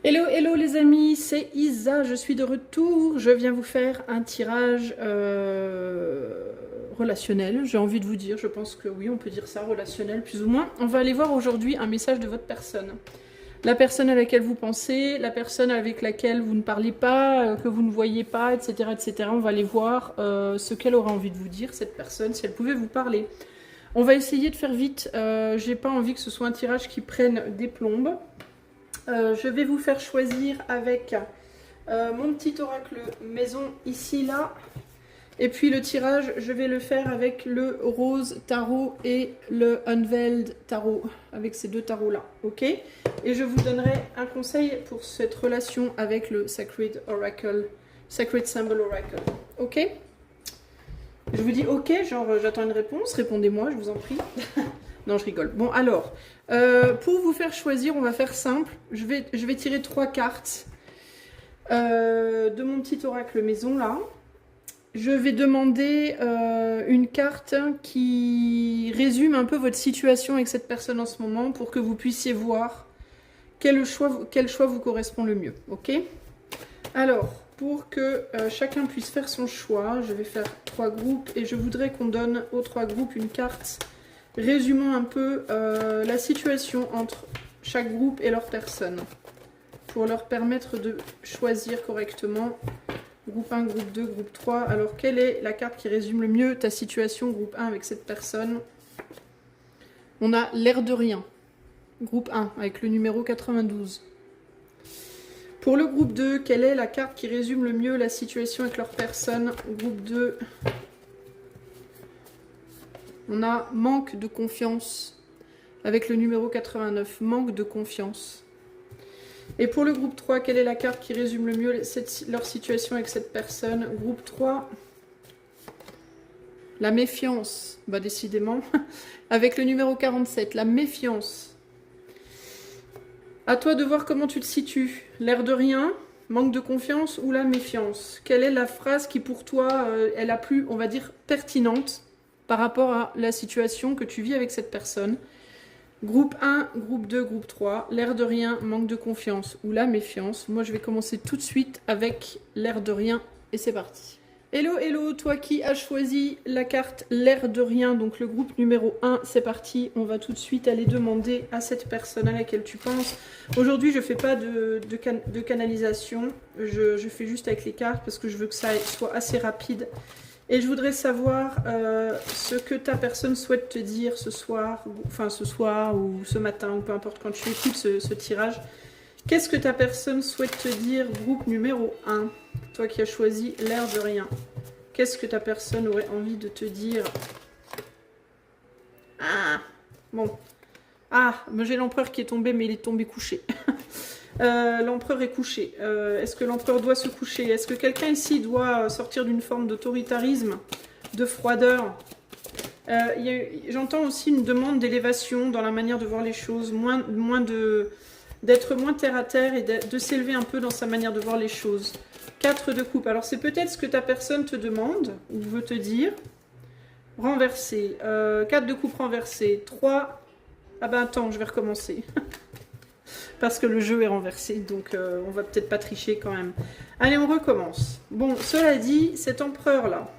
Hello, hello les amis, c'est Isa, je suis de retour. Je viens vous faire un tirage relationnel, j'ai envie de vous dire, je pense que oui, on peut dire ça, relationnel plus ou moins. On va aller voir aujourd'hui un message de votre personne. La personne à laquelle vous pensez, la personne avec laquelle vous ne parlez pas, que vous ne voyez pas, etc. etc. On va aller voir ce qu'elle aura envie de vous dire, cette personne, si elle pouvait vous parler. On va essayer de faire vite, j'ai pas envie que ce soit un tirage qui prenne des plombes. Je vais vous faire choisir avec mon petit oracle maison ici, là. Et puis le tirage, je vais le faire avec le rose tarot et le unveiled tarot, avec ces deux tarots-là, ok? Et je vous donnerai un conseil pour cette relation avec le Sacred Oracle, Sacred Symbol Oracle, ok? Je vous dis ok, genre j'attends une réponse, répondez-moi, je vous en prie. Non, je rigole. Bon, alors, pour vous faire choisir, on va faire simple. Je vais tirer 3 cartes de mon petit oracle maison, là. Je vais demander une carte qui résume un peu votre situation avec cette personne en ce moment pour que vous puissiez voir quel choix vous correspond le mieux, ok? Alors, pour que chacun puisse faire son choix, je vais faire 3 groupes et je voudrais qu'on donne aux 3 groupes une carte résumant un peu la situation entre chaque groupe et leur personne pour leur permettre de choisir correctement. Groupe 1, groupe 2, groupe 3. Alors, quelle est la carte qui résume le mieux ta situation, groupe 1, avec cette personne? On a l'air de rien. Groupe 1, avec le numéro 92. Pour le groupe 2, quelle est la carte qui résume le mieux la situation avec leur personne? Groupe 2. On a manque de confiance, avec le numéro 89. Manque de confiance. Et pour le groupe 3, quelle est la carte qui résume le mieux leur situation avec cette personne? Groupe 3, la méfiance, bah décidément, avec le numéro 47, la méfiance. À toi de voir comment tu te situes. L'air de rien, manque de confiance ou la méfiance? Quelle est la phrase qui pour toi est la plus, on va dire, pertinente par rapport à la situation que tu vis avec cette personne? Groupe 1, groupe 2, groupe 3, l'air de rien, manque de confiance ou la méfiance. Moi, je vais commencer tout de suite avec l'air de rien et c'est parti. Hello, hello, toi qui as choisi la carte l'air de rien, donc le groupe numéro 1, c'est parti. On va tout de suite aller demander à cette personne à laquelle tu penses. Aujourd'hui, je ne fais pas de canalisation, je fais juste avec les cartes parce que je veux que ça soit assez rapide. Et je voudrais savoir ce que ta personne souhaite te dire ce soir, enfin ce soir ou ce matin, ou peu importe quand tu écoutes ce tirage. Qu'est-ce que ta personne souhaite te dire, groupe numéro 1, toi qui as choisi l'air de rien. Qu'est-ce que ta personne aurait envie de te dire? Ah, bon. Ah, j'ai l'empereur qui est tombé, mais il est tombé couché. L'empereur est couché. Est-ce que l'empereur doit se coucher? Est-ce que quelqu'un ici doit sortir d'une forme d'autoritarisme, de froideur? J'entends aussi une demande d'élévation dans la manière de voir les choses, d'être moins terre à terre et de s'élever un peu dans sa manière de voir les choses. 4 de coupe. Alors c'est peut-être ce que ta personne te demande ou veut te dire. Renversé. 4 de coupe renversé. 3. Ah ben attends, je vais recommencer. Parce que le jeu est renversé, donc on va peut-être pas tricher quand même. Allez, on recommence. Bon, cela dit, cet empereur-là,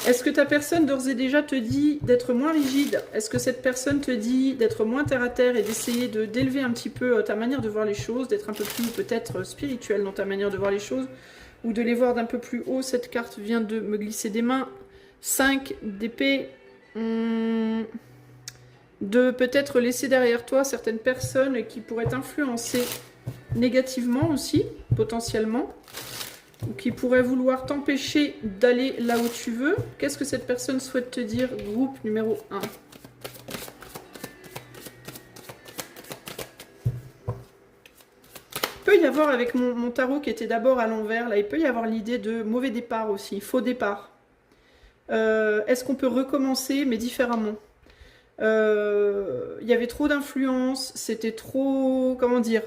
est-ce que ta personne d'ores et déjà te dit d'être moins rigide? Est-ce que cette personne te dit d'être moins terre-à-terre et d'essayer d'élever un petit peu ta manière de voir les choses, d'être un peu plus peut-être spirituel dans ta manière de voir les choses, ou de les voir d'un peu plus haut? Cette carte vient de me glisser des mains. 5 d'épée. De peut-être laisser derrière toi certaines personnes qui pourraient t'influencer négativement aussi, potentiellement, ou qui pourraient vouloir t'empêcher d'aller là où tu veux. Qu'est-ce que cette personne souhaite te dire, groupe numéro 1? Il peut y avoir, avec mon tarot qui était d'abord à l'envers, là, il peut y avoir l'idée de mauvais départ aussi, faux départ. Est-ce qu'on peut recommencer, mais différemment? Il y avait trop d'influence, c'était trop, comment dire,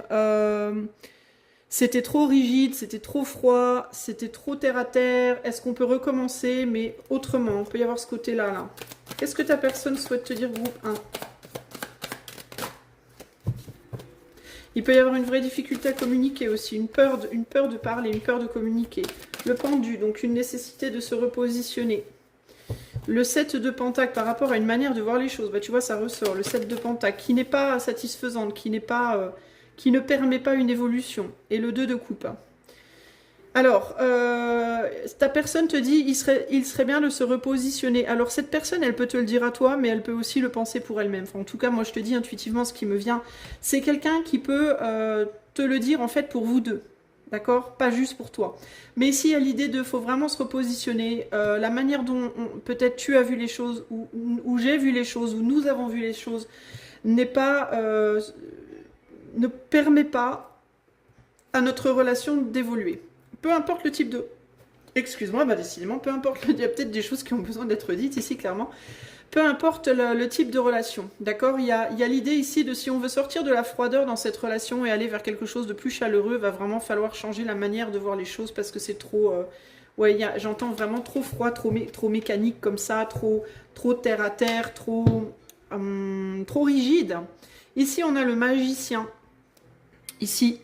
c'était trop rigide, c'était trop froid, c'était trop terre à terre. Est-ce qu'on peut recommencer, mais autrement? Il peut y avoir ce côté-là, là. Qu'est-ce que ta personne souhaite te dire, groupe 1? Il peut y avoir une vraie difficulté à communiquer aussi, une peur de parler, une peur de communiquer. Le pendu, donc une nécessité de se repositionner. Le 7 de pentacle par rapport à une manière de voir les choses, bah, tu vois, ça ressort. Le 7 de pentacle qui n'est pas satisfaisante, qui ne permet pas une évolution. Et le 2 de coupe. Alors, ta personne te dit, il serait bien de se repositionner. Alors, cette personne, elle peut te le dire à toi, mais elle peut aussi le penser pour elle-même. Enfin, en tout cas, moi, je te dis intuitivement ce qui me vient. C'est quelqu'un qui peut te le dire, en fait, pour vous deux. D'accord? Pas juste pour toi. Mais ici, il y a l'idée de, faut vraiment se repositionner. La manière dont peut-être tu as vu les choses, ou j'ai vu les choses, ou nous avons vu les choses, n'est pas, ne permet pas à notre relation d'évoluer. Peu importe le type de... Excuse-moi, bah décidément, peu importe, il y a peut-être des choses qui ont besoin d'être dites ici, clairement. Peu importe le type de relation, d'accord? Il y a l'idée ici de si on veut sortir de la froideur dans cette relation et aller vers quelque chose de plus chaleureux, va vraiment falloir changer la manière de voir les choses parce que c'est trop... ouais, j'entends vraiment trop froid, trop mécanique comme ça, trop terre à terre, trop rigide. Ici, on a le magicien. Ici.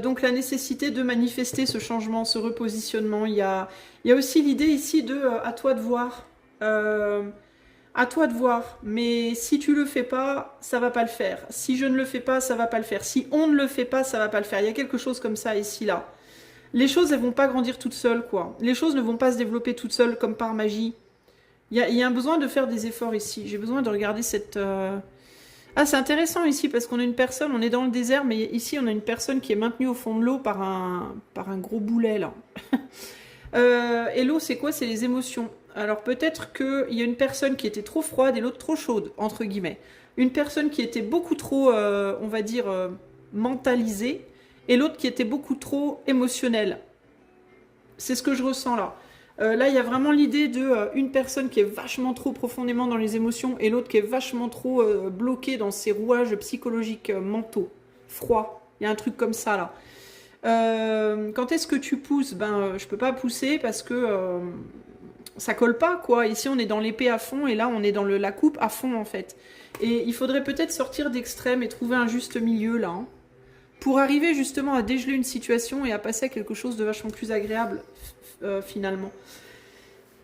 Donc la nécessité de manifester ce changement, ce repositionnement. Il y a aussi l'idée ici de à toi de voir. À toi de voir. Mais si tu le fais pas, ça va pas le faire. Si je ne le fais pas, ça va pas le faire. Si on ne le fait pas, ça va pas le faire. Il y a quelque chose comme ça ici, là. Les choses, elles vont pas grandir toutes seules, quoi. Les choses ne vont pas se développer toutes seules comme par magie. Il y a un besoin de faire des efforts ici. J'ai besoin de regarder cette... Ah, c'est intéressant ici parce qu'on a une personne, on est dans le désert, mais ici on a une personne qui est maintenue au fond de l'eau par un gros boulet là. Et l'eau, c'est quoi? C'est les émotions. Alors peut-être qu'il y a une personne qui était trop froide et l'autre trop chaude, entre guillemets. Une personne qui était beaucoup trop, on va dire, mentalisée, et l'autre qui était beaucoup trop émotionnelle. C'est ce que je ressens là. Là, il y a vraiment l'idée de une personne qui est vachement trop profondément dans les émotions et l'autre qui est vachement trop bloquée dans ses rouages psychologiques mentaux, froids. Il y a un truc comme ça, là. Quand est-ce que tu pousses? Ben, je peux pas pousser parce que ça colle pas, quoi. Ici, on est dans l'épée à fond et là, on est dans la coupe à fond, en fait. Et il faudrait peut-être sortir d'extrême et trouver un juste milieu, là, hein, pour arriver justement à dégeler une situation et à passer à quelque chose de vachement plus agréable, finalement.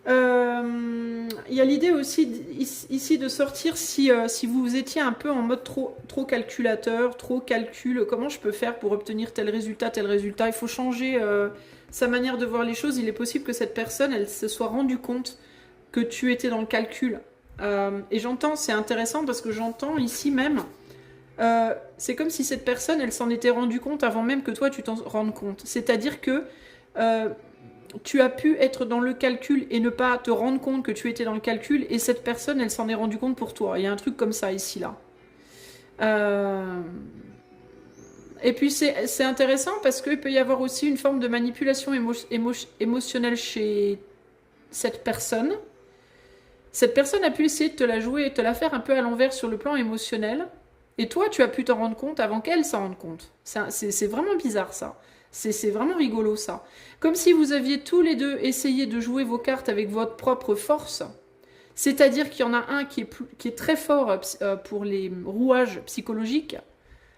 Il y a l'idée aussi ici de sortir si vous étiez un peu en mode trop calculateur, trop calcul, comment je peux faire pour obtenir tel résultat, il faut changer sa manière de voir les choses. Il est possible que cette personne, elle se soit rendue compte que tu étais dans le calcul. Et j'entends, c'est intéressant parce que j'entends ici même, c'est comme si cette personne, elle s'en était rendue compte avant même que toi tu t'en rendes compte. C'est-à-dire que tu as pu être dans le calcul et ne pas te rendre compte que tu étais dans le calcul, et cette personne, elle s'en est rendue compte pour toi. Il y a un truc comme ça ici, là. Et puis c'est intéressant parce qu'il peut y avoir aussi une forme de manipulation émotionnelle chez cette personne. Cette personne a pu essayer de te la jouer et te la faire un peu à l'envers sur le plan émotionnel. Et toi, tu as pu t'en rendre compte avant qu'elle s'en rende compte. C'est vraiment bizarre, ça. C'est vraiment rigolo, ça. Comme si vous aviez tous les deux essayé de jouer vos cartes avec votre propre force. C'est-à-dire qu'il y en a un qui est très fort pour les rouages psychologiques,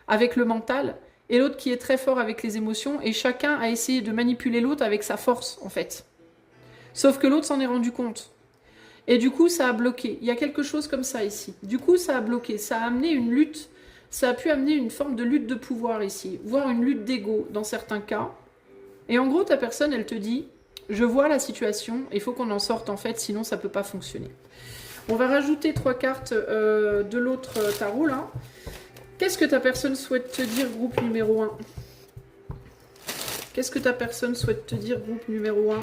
avec le mental, et l'autre qui est très fort avec les émotions, et chacun a essayé de manipuler l'autre avec sa force, en fait. Sauf que l'autre s'en est rendu compte. Et du coup, ça a bloqué. Il y a quelque chose comme ça ici. Du coup, ça a bloqué. Ça a amené une lutte. Ça a pu amener une forme de lutte de pouvoir ici. Voire une lutte d'ego dans certains cas. Et en gros, ta personne, elle te dit, je vois la situation, il faut qu'on en sorte en fait, sinon ça ne peut pas fonctionner. On va rajouter 3 cartes de l'autre tarot là. Qu'est-ce que ta personne souhaite te dire, groupe numéro 1? Qu'est-ce que ta personne souhaite te dire, groupe numéro 1?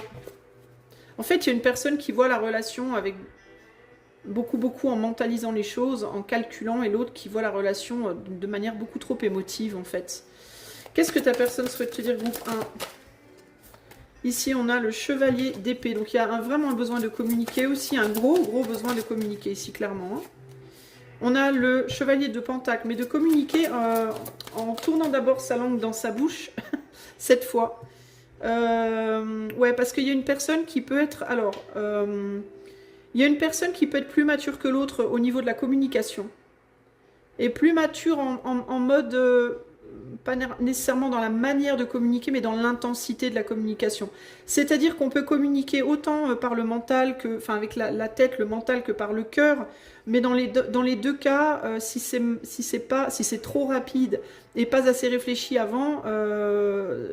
En fait, il y a une personne qui voit la relation avec beaucoup en mentalisant les choses, en calculant, et l'autre qui voit la relation de manière beaucoup trop émotive, en fait. Qu'est-ce que ta personne souhaite te dire, groupe 1? Ici, on a le chevalier d'épée. Donc, il y a vraiment un besoin de communiquer, aussi un gros besoin de communiquer, ici, clairement. Hein. On a le chevalier de pentacle, mais de communiquer en tournant d'abord sa langue dans sa bouche, cette fois. Ouais, parce qu'il y a une personne qui peut être... Alors, il y a une personne qui peut être plus mature que l'autre au niveau de la communication. Et plus mature en mode pas nécessairement dans la manière de communiquer, mais dans l'intensité de la communication. C'est-à-dire qu'on peut communiquer autant par le mental, enfin avec la tête, le mental, que par le cœur, mais dans les deux cas, si c'est trop rapide et pas assez réfléchi avant,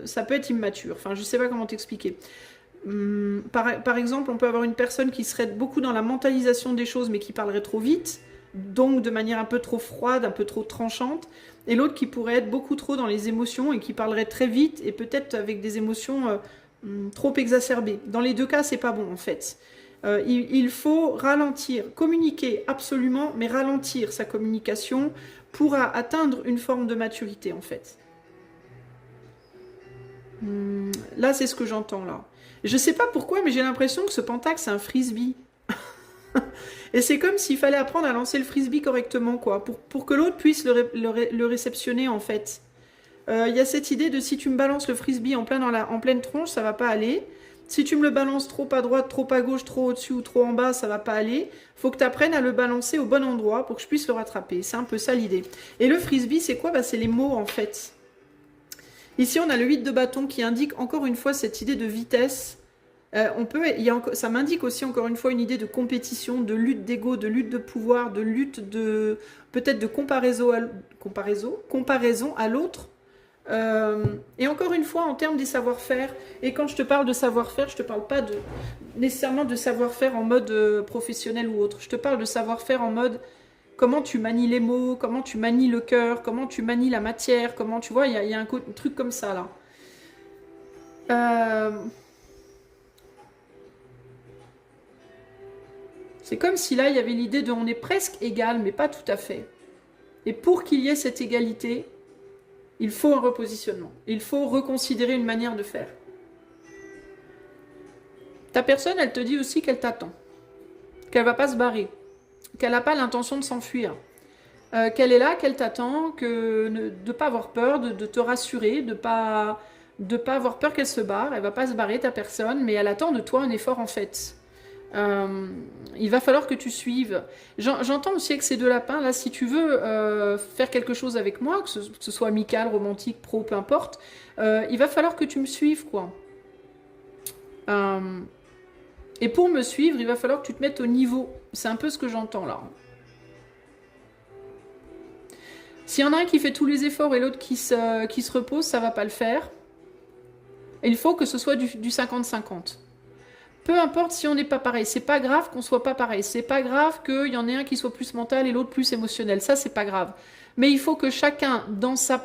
ça peut être immature. Enfin, je sais pas comment t'expliquer. Par exemple, on peut avoir une personne qui serait beaucoup dans la mentalisation des choses, mais qui parlerait trop vite, donc de manière un peu trop froide, un peu trop tranchante, et l'autre qui pourrait être beaucoup trop dans les émotions et qui parlerait très vite et peut-être avec des émotions trop exacerbées. Dans les deux cas, c'est pas bon en fait. Il faut ralentir, communiquer absolument, mais ralentir sa communication pour atteindre une forme de maturité en fait. Là, c'est ce que j'entends là. Je sais pas pourquoi, mais j'ai l'impression que ce pentacle, c'est un frisbee. Et c'est comme s'il fallait apprendre à lancer le frisbee correctement, quoi, pour que l'autre puisse le réceptionner, en fait. Il y a cette idée de si tu me balances le frisbee en pleine tronche, ça va pas aller. Si tu me le balances trop à droite, trop à gauche, trop au-dessus ou trop en bas, ça va pas aller. Faut que tu apprennes à le balancer au bon endroit pour que je puisse le rattraper. C'est un peu ça l'idée. Et le frisbee, c'est quoi? Bah, c'est les mots, en fait. Ici, on a le 8 de bâton qui indique encore une fois cette idée de vitesse. Ça m'indique aussi encore une fois une idée de compétition, de lutte d'ego, de lutte de pouvoir, de lutte de peut-être de comparaison à l'autre. Et encore une fois en termes des savoir-faire. Et quand je te parle de savoir-faire, je te parle pas nécessairement de savoir-faire en mode professionnel ou autre. Je te parle de savoir-faire en mode comment tu manies les mots, comment tu manies le cœur, comment tu manies la matière, comment tu vois, il y a un truc comme ça là. C'est comme si là, il y avait l'idée de on est presque égal, mais pas tout à fait. Et pour qu'il y ait cette égalité, il faut un repositionnement. Il faut reconsidérer une manière de faire. Ta personne, elle te dit aussi qu'elle t'attend. Qu'elle va pas se barrer. Qu'elle n'a pas l'intention de s'enfuir. Qu'elle est là, qu'elle t'attend, de ne pas avoir peur, de te rassurer, de pas avoir peur qu'elle se barre. Elle va pas se barrer, ta personne, mais elle attend de toi un effort en fait. Il va falloir que tu suives. J'entends aussi avec ces deux lapins, là, si tu veux faire quelque chose avec moi, que ce soit amical, romantique, pro, peu importe, il va falloir que tu me suives, quoi. Et pour me suivre, il va falloir que tu te mettes au niveau. C'est un peu ce que j'entends, là. S'il y en a un qui fait tous les efforts et l'autre qui se repose, ça va pas le faire. Et il faut que ce soit du 50-50. Peu importe si on n'est pas pareil, c'est pas grave qu'on soit pas pareil, c'est pas grave qu'il y en ait un qui soit plus mental et l'autre plus émotionnel, ça c'est pas grave. Mais il faut que chacun dans son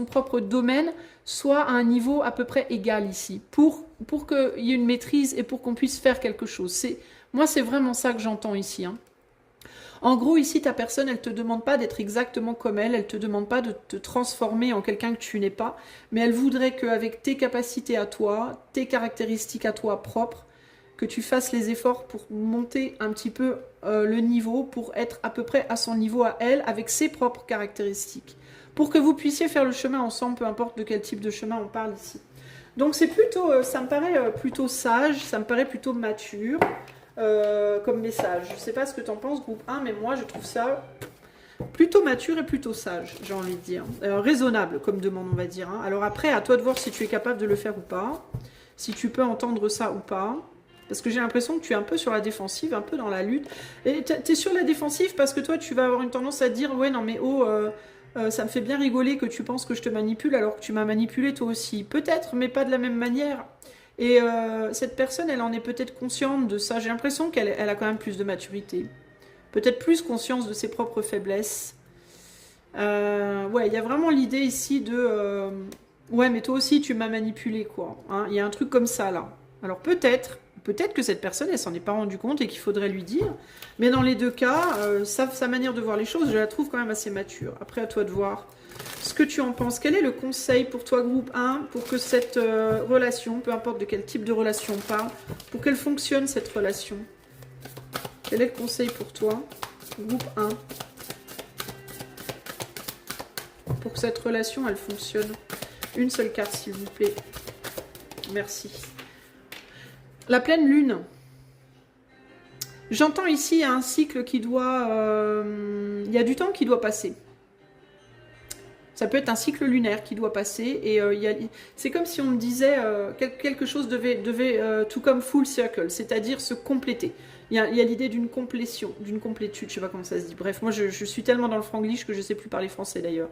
propre domaine soit à un niveau à peu près égal ici, pour qu'il y ait une maîtrise et pour qu'on puisse faire quelque chose. Moi c'est vraiment ça que j'entends ici. Hein. En gros ici ta personne elle te demande pas d'être exactement comme elle te demande pas de te transformer en quelqu'un que tu n'es pas, mais elle voudrait qu'avec tes capacités à toi, tes caractéristiques à toi propres, que tu fasses les efforts pour monter un petit peu le niveau, pour être à peu près à son niveau à elle, avec ses propres caractéristiques. Pour que vous puissiez faire le chemin ensemble, peu importe de quel type de chemin on parle ici. Donc c'est plutôt, ça me paraît plutôt sage, ça me paraît plutôt mature comme message. Je ne sais pas ce que tu en penses, groupe 1, mais moi je trouve ça plutôt mature et plutôt sage, j'ai envie de dire. Raisonnable comme demande, on va dire. Hein. Alors après, à toi de voir si tu es capable de le faire ou pas, si tu peux entendre ça ou pas. Parce que j'ai l'impression que tu es un peu sur la défensive, un peu dans la lutte. Et tu es sur la défensive parce que toi, tu vas avoir une tendance à dire « Ouais, non mais oh, ça me fait bien rigoler que tu penses que je te manipule alors que tu m'as manipulé toi aussi. » Peut-être, mais pas de la même manière. Et cette personne, elle en est peut-être consciente de ça. J'ai l'impression qu'elle a quand même plus de maturité. Peut-être plus conscience de ses propres faiblesses. Ouais, il y a vraiment l'idée ici de... ouais, mais toi aussi, tu m'as manipulé, quoi. Hein, il y a un truc comme ça, là. Alors peut-être que cette personne, elle s'en est pas rendue compte et qu'il faudrait lui dire. Mais dans les deux cas, sa manière de voir les choses, je la trouve quand même assez mature. Après, à toi de voir ce que tu en penses. Quel est le conseil pour toi, groupe 1, pour que cette relation, peu importe de quel type de relation on parle, pour qu'elle fonctionne, cette relation? Quel est le conseil pour toi, groupe 1, pour que cette relation, elle fonctionne? Une seule carte, s'il vous plaît. Merci. La pleine lune. J'entends ici, il y a un cycle qui doit... il y a du temps qui doit passer. Ça peut être un cycle lunaire qui doit passer. Et c'est comme si on me disait quelque chose devait to come full circle, c'est-à-dire se compléter. Il y a l'idée d'une complétion, d'une complétude, je sais pas comment ça se dit. Bref, moi je suis tellement dans le franglish que je sais plus parler français d'ailleurs.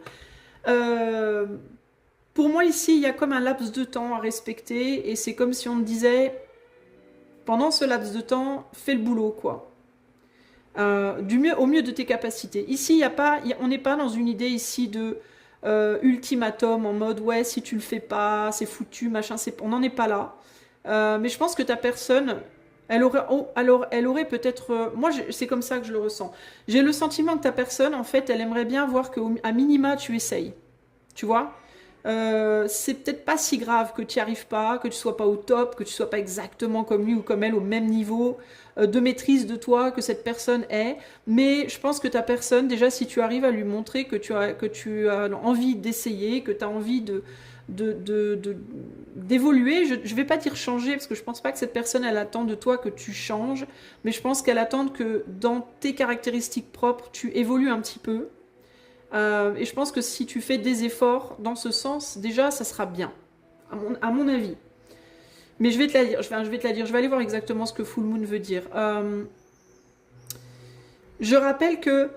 Pour moi ici, il y a comme un laps de temps à respecter et c'est comme si on me disait, pendant ce laps de temps, fais le boulot quoi. Au mieux de tes capacités. Ici, on n'est pas dans une idée ici de ultimatum en mode ouais, si tu le fais pas, c'est foutu, machin, on n'en est pas là. Mais je pense que ta personne, elle aurait peut-être. Moi, c'est comme ça que je le ressens. J'ai le sentiment que ta personne, en fait, elle aimerait bien voir qu'à minima, tu essayes. Tu vois? C'est peut-être pas si grave que tu n'y arrives pas, que tu sois pas au top, que tu sois pas exactement comme lui ou comme elle au même niveau de maîtrise de toi que cette personne est. Mais je pense que ta personne, déjà, si tu arrives à lui montrer que tu as envie d'essayer, que tu as envie d'évoluer, je ne vais pas dire changer, parce que je pense pas que cette personne, elle attend de toi que tu changes, mais je pense qu'elle attend que dans tes caractéristiques propres, tu évolues un petit peu. Et je pense que si tu fais des efforts dans ce sens, déjà, ça sera bien, à mon avis. Mais je vais te la dire, je vais aller voir exactement ce que Full Moon veut dire. Je rappelle que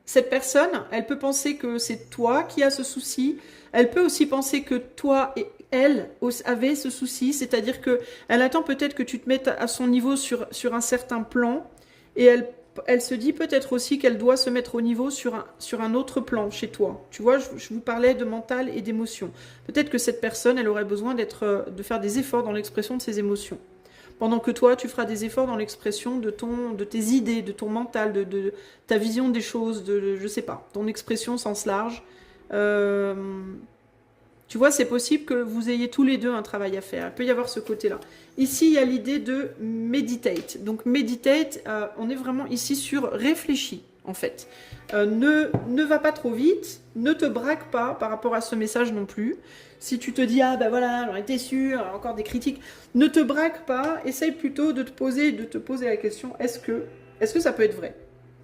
cette personne, elle peut penser que c'est toi qui as ce souci. Elle peut aussi penser que toi et elle avaient ce souci, c'est-à-dire qu'elle attend peut-être que tu te mettes à son niveau sur un certain plan, et elle se dit peut-être aussi qu'elle doit se mettre au niveau sur un autre plan chez toi. Tu vois, je vous parlais de mental et d'émotion. Peut-être que cette personne, elle aurait besoin de faire des efforts dans l'expression de ses émotions. Pendant que toi, tu feras des efforts dans l'expression de tes idées, de ton mental, de ta vision des choses, je sais pas, ton expression au sens large. Tu vois, c'est possible que vous ayez tous les deux un travail à faire. Il peut y avoir ce côté-là. Ici, il y a l'idée de meditate. Donc, meditate, on est vraiment ici sur réfléchis, en fait. Ne va pas trop vite, ne te braque pas par rapport à ce message non plus. Si tu te dis, ah ben voilà, j'en étais sûr, encore des critiques, ne te braque pas, essaye plutôt de te poser la question, est-ce que ça peut être vrai?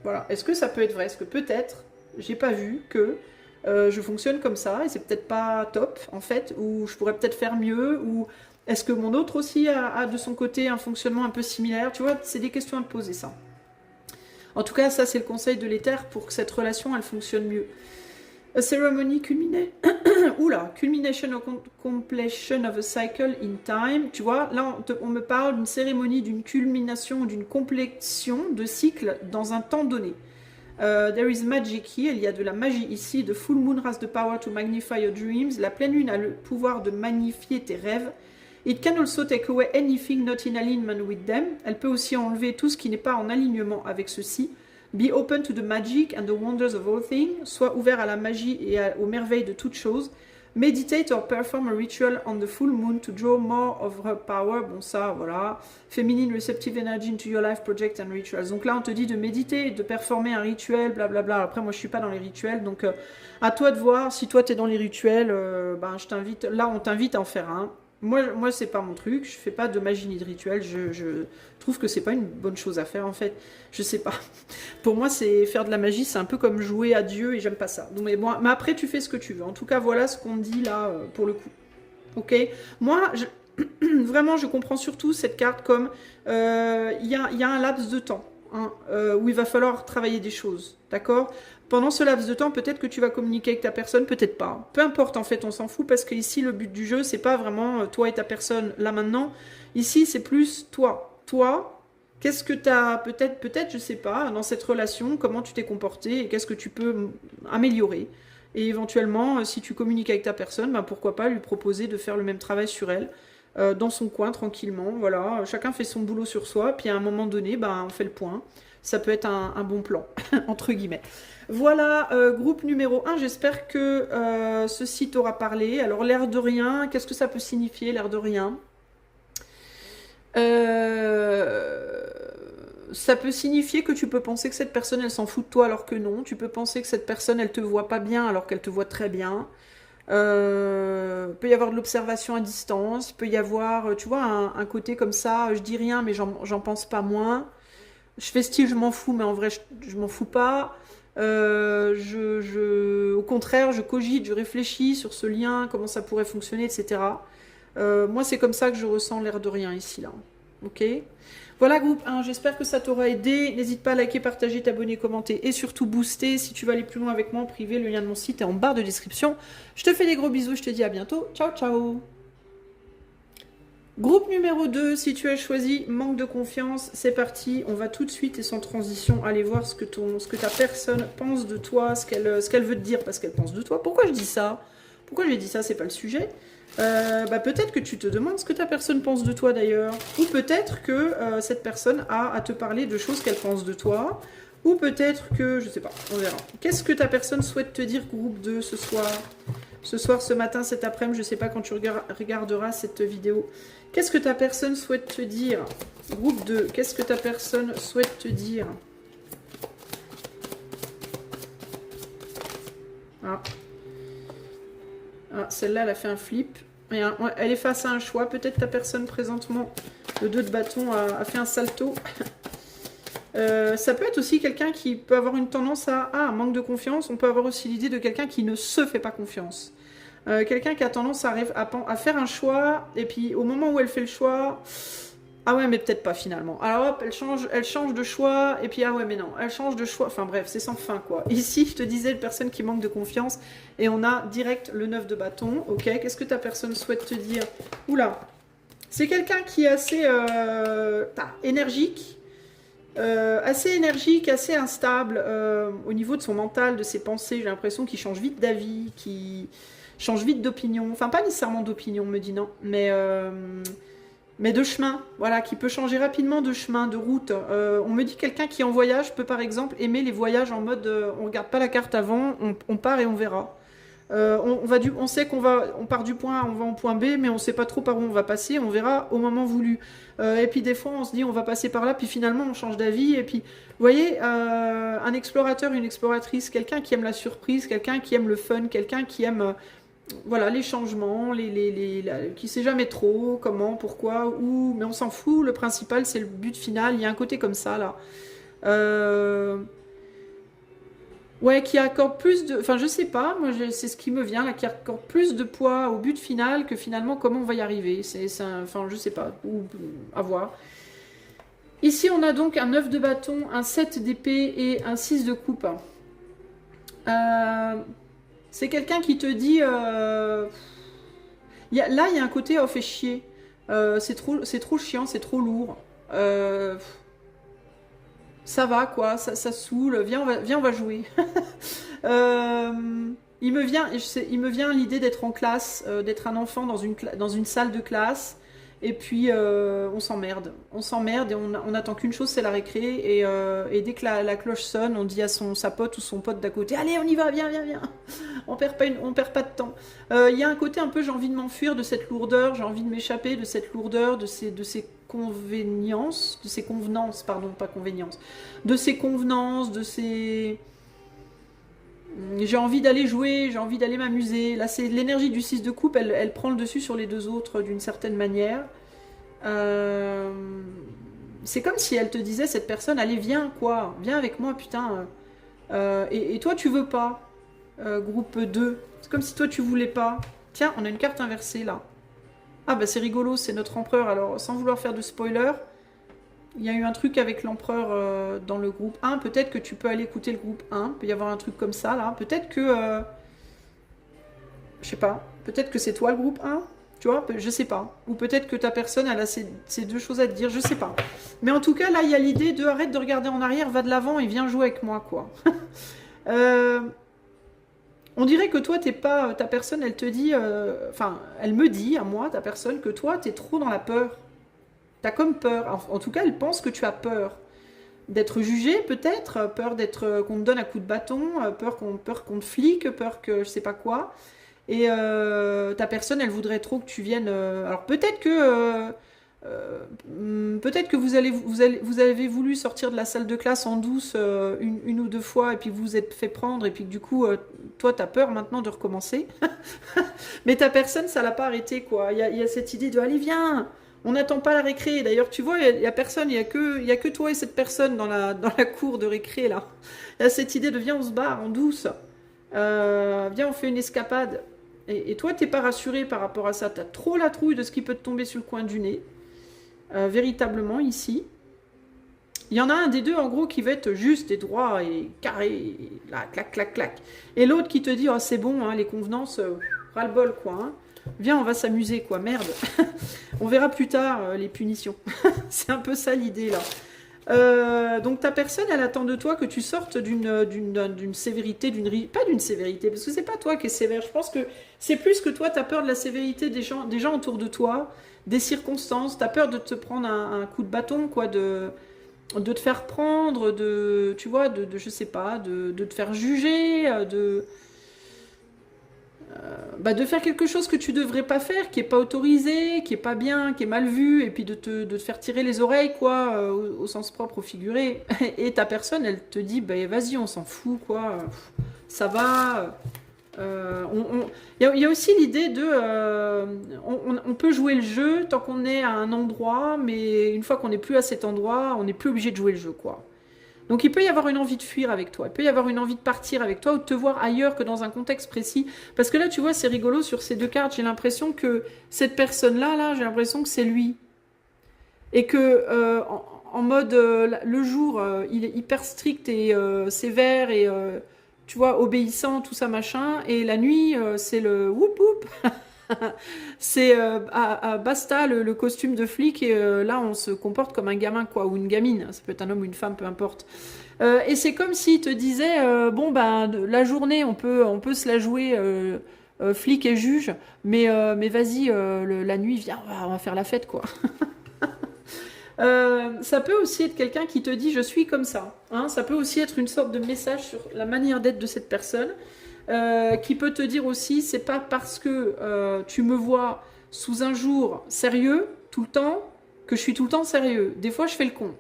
Voilà, est-ce que ça peut être vrai? Est-ce que peut-être, j'ai pas vu que je fonctionne comme ça et c'est peut-être pas top en fait, ou je pourrais peut-être faire mieux, ou est-ce que mon autre aussi a de son côté un fonctionnement un peu similaire? Tu vois, c'est des questions à te poser ça. En tout cas, ça c'est le conseil de l'éther pour que cette relation elle fonctionne mieux. A ceremony culmination or completion of a cycle in time. Tu vois, là on me parle d'une cérémonie, d'une culmination, d'une complétion de cycle dans un temps donné. There is magic here, il y a de la magie ici. The full moon has the power to magnify your dreams. La pleine lune a le pouvoir de magnifier tes rêves. It can also take away anything not in alignment with them. Elle peut aussi enlever tout ce qui n'est pas en alignement avec ceci. Be open to the magic and the wonders of all things. Sois ouvert à la magie et aux merveilles de toutes choses. Meditate or perform a ritual on the full moon to draw more of her power. Bon, ça, voilà. Feminine receptive energy into your life project and rituals. Donc là, on te dit de méditer, de performer un rituel, blablabla. Après, moi, je suis pas dans les rituels. Donc, à toi de voir. Si toi, tu es dans les rituels, je t'invite. Là, on t'invite à en faire un. Moi c'est pas mon truc. Je fais pas de magie ni de rituel. Je trouve que c'est pas une bonne chose à faire, en fait. Je sais pas. Pour moi, c'est faire de la magie, c'est un peu comme jouer à Dieu et j'aime pas ça. Donc, mais après, tu fais ce que tu veux. En tout cas, voilà ce qu'on dit là pour le coup. Ok? Moi, vraiment, je comprends surtout cette carte comme il y a un laps de temps hein, où il va falloir travailler des choses. D'accord? Pendant ce laps de temps, peut-être que tu vas communiquer avec ta personne, peut-être pas. Peu importe, en fait, on s'en fout parce que ici, le but du jeu, c'est pas vraiment toi et ta personne là maintenant. Ici, c'est plus toi. Toi, qu'est-ce que tu as, peut-être, je sais pas, dans cette relation, comment tu t'es comporté et qu'est-ce que tu peux améliorer. Et éventuellement, si tu communiques avec ta personne, pourquoi pas lui proposer de faire le même travail sur elle, dans son coin, tranquillement. Voilà, chacun fait son boulot sur soi, puis à un moment donné, on fait le point. Ça peut être un bon plan, entre guillemets. Voilà, groupe numéro 1, j'espère que ceci t'aura parlé. Alors, l'air de rien, qu'est-ce que ça peut signifier, l'air de rien? Ça peut signifier que tu peux penser que cette personne, elle s'en fout de toi alors que non. Tu peux penser que cette personne, elle te voit pas bien alors qu'elle te voit très bien. Peut y avoir de l'observation à distance. Peut y avoir, tu vois, un côté comme ça, je dis rien mais j'en pense pas moins. Je fais style, je m'en fous, mais en vrai, je m'en fous pas. Au contraire, je cogite, je réfléchis sur ce lien, comment ça pourrait fonctionner, etc. Moi, c'est comme ça que je ressens l'air de rien ici, là. Ok? Voilà, groupe 1, j'espère que ça t'aura aidé. N'hésite pas à liker, partager, t'abonner, commenter et surtout booster. Si tu veux aller plus loin avec moi en privé, le lien de mon site est en barre de description. Je te fais des gros bisous, je te dis à bientôt. Ciao, ciao! Groupe numéro 2, si tu as choisi manque de confiance, c'est parti. On va tout de suite et sans transition aller voir ce que ta personne pense de toi, ce qu'elle veut te dire parce qu'elle pense de toi. Pourquoi je dis ça? Pourquoi j'ai dit ça? C'est pas le sujet. Peut-être que tu te demandes ce que ta personne pense de toi d'ailleurs. Ou peut-être que cette personne a à te parler de choses qu'elle pense de toi. Ou peut-être que, je sais pas, on verra. Qu'est-ce que ta personne souhaite te dire, groupe 2, ce soir? Ce soir, ce matin, cet après-midi, je sais pas quand tu regarderas cette vidéo. Qu'est-ce que ta personne souhaite te dire? Groupe 2, qu'est-ce que ta personne souhaite te dire? Ah, celle-là, elle a fait un flip. Elle est face à un choix. Peut-être ta personne présentement, le 2 de bâton, a fait un salto. Ça peut être aussi quelqu'un qui peut avoir une tendance à un manque de confiance. On peut avoir aussi l'idée de quelqu'un qui ne se fait pas confiance. Quelqu'un qui a tendance à faire un choix, et puis au moment où elle fait le choix, ah ouais, mais peut-être pas finalement. Alors hop, elle change de choix, et puis ah ouais, mais non, elle change de choix. Enfin bref, c'est sans fin quoi. Ici, je te disais, une personne qui manque de confiance, et on a direct le 9 de bâton. Ok, qu'est-ce que ta personne souhaite te dire? Oula, c'est quelqu'un qui est assez énergique. Assez instable au niveau de son mental, de ses pensées. J'ai l'impression qu'il change vite d'avis, qu'il change vite d'opinion. Enfin, pas nécessairement d'opinion, me dit non, mais de chemin. Voilà, qui peut changer rapidement de chemin, de route. On me dit quelqu'un qui en voyage peut par exemple aimer les voyages en mode on regarde pas la carte avant, on part et on verra. On sait on part du point A, on va au point B, mais on sait pas trop par où on va passer, on verra au moment voulu. Et puis des fois on se dit on va passer par là, puis finalement on change d'avis, et puis vous voyez, un explorateur, une exploratrice, quelqu'un qui aime la surprise, quelqu'un qui aime le fun, quelqu'un qui aime voilà, les changements, qui sait jamais trop, comment, pourquoi, où, mais on s'en fout, le principal c'est le but final, il y a un côté comme ça là. Ouais, qui accorde plus de... Enfin, je sais pas, moi, c'est ce qui me vient, là, qui accorde plus de poids au but final que finalement comment on va y arriver. Enfin, je sais pas, ou à voir. Ici, on a donc un 9 de bâton, un 7 d'épée et un 6 de coupe. C'est quelqu'un qui te dit... Là, il y a un côté « oh, fait chier ». C'est trop chiant, c'est trop lourd. Ça va quoi, ça saoule, viens on va jouer. Il me vient l'idée d'être en classe, d'être un enfant dans une salle de classe, et puis on s'emmerde et on attend qu'une chose, c'est la récré, et dès que la cloche sonne, on dit à sa pote ou son pote d'à côté, allez on y va, viens, on perd pas de temps. Il y a un côté un peu, j'ai envie de m'enfuir de cette lourdeur, j'ai envie de m'échapper de cette lourdeur, de ces convenances, pardon, pas convenience, de ces convenances, j'ai envie d'aller jouer, j'ai envie d'aller m'amuser. Là, c'est l'énergie du 6 de coupe, elle prend le dessus sur les deux autres d'une certaine manière. C'est comme si elle te disait, cette personne, allez, viens, quoi, viens avec moi, putain. Et toi, tu veux pas, groupe 2. C'est comme si toi, tu voulais pas. Tiens, on a une carte inversée, là. Ah, bah c'est rigolo, c'est notre empereur. Alors, sans vouloir faire de spoiler, il y a eu un truc avec l'empereur dans le groupe 1. Peut-être que tu peux aller écouter le groupe 1. Il peut y avoir un truc comme ça, là. Peut-être que... je sais pas. Peut-être que c'est toi, le groupe 1. Tu vois, je sais pas. Ou peut-être que ta personne, elle a ces deux choses à te dire. Je sais pas. Mais en tout cas, là, il y a l'idée de arrête de regarder en arrière, va de l'avant et viens jouer avec moi, quoi. On dirait que toi, t'es pas... Ta personne, elle te dit... Enfin, elle me dit, à moi, ta personne, que toi, t'es trop dans la peur. T'as comme peur. En tout cas, elle pense que tu as peur. D'être jugé, peut-être. Peur qu'on te donne un coup de bâton. Peur qu'on te flique. Peur que je sais pas quoi. Et ta personne, elle voudrait trop que tu viennes... alors, peut-être que... peut-être que vous avez voulu sortir de la salle de classe en douce une ou deux fois et puis vous vous êtes fait prendre et puis que du coup toi t'as peur maintenant de recommencer. Mais ta personne ça l'a pas arrêté quoi. Il y a cette idée de allez viens, On n'attend pas la récré. D'ailleurs, tu vois, il y a personne, il y a que toi et cette personne dans la cour de récré, là. Il y a cette idée de viens, on se barre en douce. Viens, on fait une escapade. Et toi, t'es pas rassuré par rapport à ça. T'as trop la trouille de ce qui peut te tomber sur le coin du nez. Véritablement, ici. Il y en a un des deux, en gros, qui va être juste et droit et carré. Et là, clac, clac, clac. Et l'autre qui te dit, oh, c'est bon, hein, les convenances, ras-le-bol, quoi. Hein. Viens, on va s'amuser, quoi. Merde. On verra plus tard les punitions. C'est un peu ça l'idée, là. Donc ta personne, elle attend de toi que tu sortes d'une sévérité, pas d'une sévérité, parce que c'est pas toi qui es sévère. Je pense que c'est plus que toi, tu as peur de la sévérité des gens autour de toi, des circonstances. Tu as peur de te prendre un coup de bâton, quoi, de te faire prendre, tu vois, je sais pas, de te faire juger, de faire quelque chose que tu devrais pas faire, qui est pas autorisé, qui est pas bien, qui est mal vu, et puis de te faire tirer les oreilles, quoi, au sens propre, au figuré. Et ta personne, elle te dit, bah, vas-y, on s'en fout, quoi, ça va. Il y a aussi l'idée de, on peut jouer le jeu tant qu'on est à un endroit, mais une fois qu'on n'est plus à cet endroit, on n'est plus obligé de jouer le jeu, quoi. Donc il peut y avoir une envie de fuir avec toi, il peut y avoir une envie de partir avec toi ou de te voir ailleurs que dans un contexte précis. Parce que là, tu vois, c'est rigolo sur ces deux cartes, j'ai l'impression que cette personne-là, j'ai l'impression que c'est lui. Et que en mode, le jour, il est hyper strict et sévère et, tu vois, obéissant, tout ça, machin. Et la nuit, c'est le whoop whoop. C'est basta le costume de flic et là on se comporte comme un gamin quoi ou une gamine, ça peut être un homme ou une femme, peu importe. Et c'est comme s'il te disait bon ben la journée on peut se la jouer flic et juge, mais vas-y la nuit viens on va faire la fête quoi. Ça peut aussi être quelqu'un qui te dit je suis comme ça. Hein, ça peut aussi être une sorte de message sur la manière d'être de cette personne. Qui peut te dire aussi, c'est pas parce que tu me vois sous un jour sérieux, tout le temps, que je suis tout le temps sérieux. Des fois, je fais le con,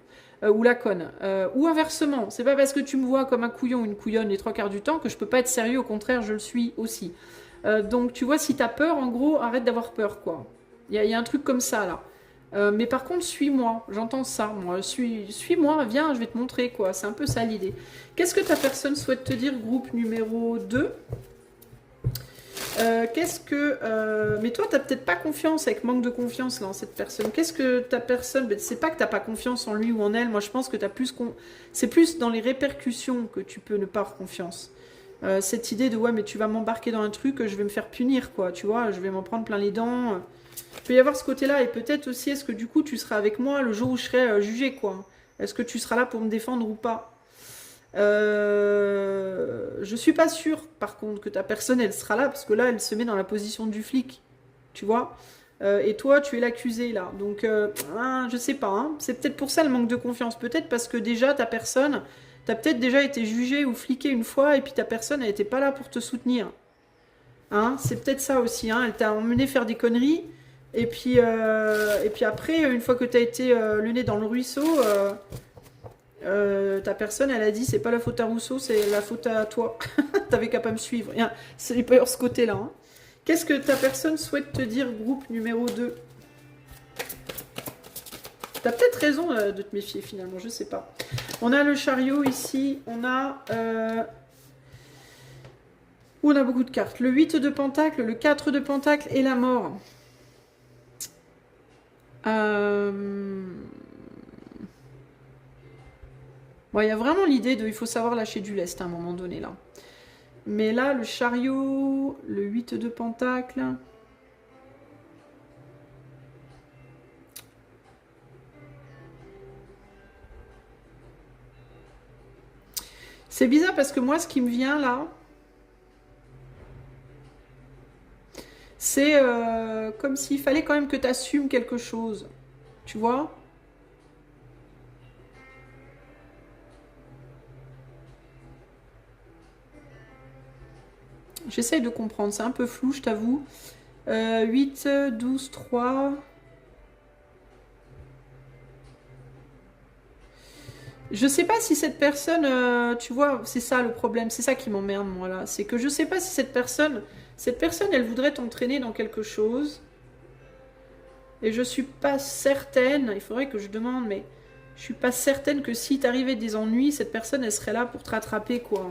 ou la conne. Ou inversement, c'est pas parce que tu me vois comme un couillon ou une couillonne les trois quarts du temps que je peux pas être sérieux, au contraire, je le suis aussi. Donc, tu vois, si t'as peur, en gros, arrête d'avoir peur, quoi. Il y a un truc comme ça, là. Mais par contre, suis-moi, j'entends ça, moi. Suis-moi, viens, je vais te montrer, quoi. C'est un peu ça l'idée. Qu'est-ce que ta personne souhaite te dire, groupe numéro 2 ? Mais toi, t'as peut-être pas confiance, avec manque de confiance, là, en cette personne. Qu'est-ce que ta personne... Ben, c'est pas que t'as pas confiance en lui ou en elle, moi je pense que t'as plus... C'est plus dans les répercussions que tu peux ne pas avoir confiance. Cette idée de, ouais, mais tu vas m'embarquer dans un truc, je vais me faire punir, quoi, tu vois, je vais m'en prendre plein les dents... Il peut y avoir ce côté-là, et peut-être aussi, est-ce que du coup, tu seras avec moi le jour où je serai jugé, quoi. Est-ce que tu seras là pour me défendre ou pas? Je suis pas sûre, par contre, que ta personne, elle sera là, parce que là, elle se met dans la position du flic, tu vois. Et toi, tu es l'accusé, là. Donc, je sais pas, hein. C'est peut-être pour ça le manque de confiance. Peut-être parce que déjà, ta personne, t'as peut-être déjà été jugé ou fliqué une fois, et puis ta personne, elle était pas là pour te soutenir. Hein, c'est peut-être ça aussi, hein. Elle t'a emmené faire des conneries, et puis après, une fois que tu as été le nez dans le ruisseau, ta personne, elle a dit, c'est pas la faute à Rousseau, c'est la faute à toi. T'avais qu'à pas me suivre. Il peut y avoir ce côté-là. Hein. Qu'est-ce que ta personne souhaite te dire, groupe numéro 2 ? T'as peut-être raison de te méfier, finalement, je sais pas. On a le chariot ici, on a beaucoup de cartes. Le 8 de pentacle, le 4 de pentacle et la mort. Bon, il y a vraiment l'idée de... Il faut savoir lâcher du lest à un moment donné, là. Mais là, le chariot, le 8 de pentacle... C'est bizarre parce que moi, ce qui me vient, là... C'est comme s'il fallait quand même que tu assumes quelque chose. Tu vois ? J'essaye de comprendre. C'est un peu flou, je t'avoue. 8, 12, 3... Je sais pas si cette personne, tu vois, c'est ça le problème, c'est ça qui m'emmerde moi là. C'est que je sais pas si cette personne, elle voudrait t'entraîner dans quelque chose. Et je suis pas certaine, il faudrait que je demande, mais je suis pas certaine que si t'arrivait des ennuis, cette personne, elle serait là pour te rattraper, quoi.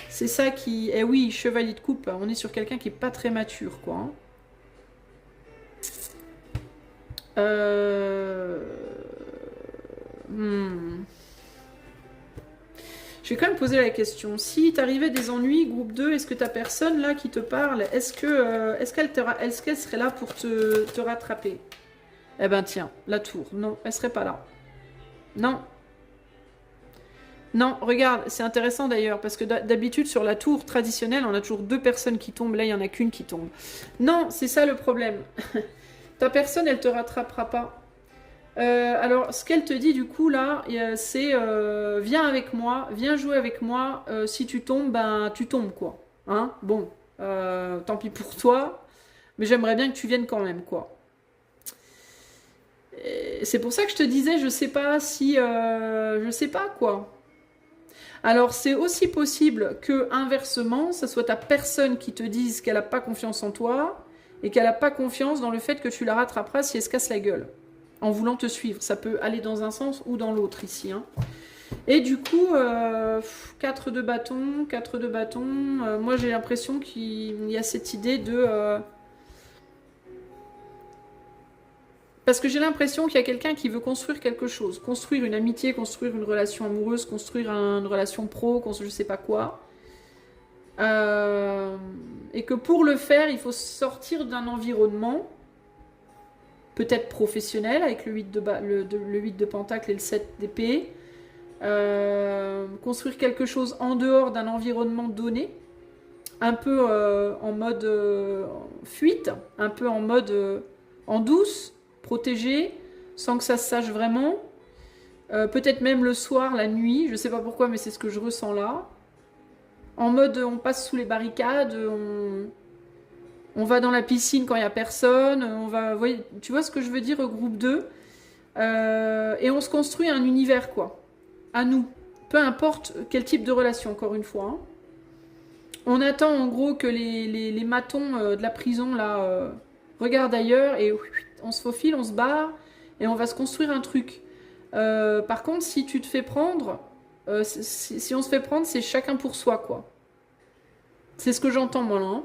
C'est ça qui... Eh oui, chevalier de coupe, on est sur quelqu'un qui est pas très mature, quoi. Hein. Je vais quand même poser la question. Si t'arrivait des ennuis, groupe 2, est-ce que ta personne là qui te parle, est-ce qu'elle serait là pour te rattraper? Eh ben tiens, la tour. Non, elle serait pas là. Non. Non, regarde, c'est intéressant d'ailleurs, parce que d'habitude sur la tour traditionnelle, on a toujours 2 personnes qui tombent, là il n'y en a qu'une qui tombe. Non, c'est ça le problème. Ta personne, elle te rattrapera pas. Alors, ce qu'elle te dit du coup là, c'est viens avec moi, viens jouer avec moi. Si tu tombes, ben tu tombes quoi. Hein? Bon, tant pis pour toi, mais j'aimerais bien que tu viennes quand même quoi. C'est pour ça que je te disais, je sais pas si, je sais pas quoi. Alors c'est aussi possible que inversement, ce soit ta personne qui te dise qu'elle n'a pas confiance en toi et qu'elle n'a pas confiance dans le fait que tu la rattraperas si elle se casse la gueule. En voulant te suivre. Ça peut aller dans un sens ou dans l'autre ici. Hein. Et du coup, 4 de bâton, 4 de bâton. Moi, j'ai l'impression qu'il y a cette idée de... Parce que j'ai l'impression qu'il y a quelqu'un qui veut construire quelque chose. Construire une amitié, construire une relation amoureuse, construire une relation pro, je sais pas quoi. Et que pour le faire, il faut sortir d'un environnement... peut-être professionnel, avec le 8 de pentacle et le 7 d'épée. Construire quelque chose en dehors d'un environnement donné, un peu en mode fuite, un peu en mode en douce, protégé, sans que ça se sache vraiment. Peut-être même le soir, la nuit, je sais pas pourquoi, mais c'est ce que je ressens là. En mode on passe sous les barricades, on va dans la piscine quand il n'y a personne, on va, tu vois ce que je veux dire, groupe 2, et on se construit un univers, quoi, à nous, peu importe quel type de relation, encore une fois. Hein. On attend en gros que les matons de la prison, là, regardent ailleurs, et on se faufile, on se barre, et on va se construire un truc. Par contre, si tu te fais prendre, si on se fait prendre, c'est chacun pour soi, quoi. C'est ce que j'entends, moi, là. Hein.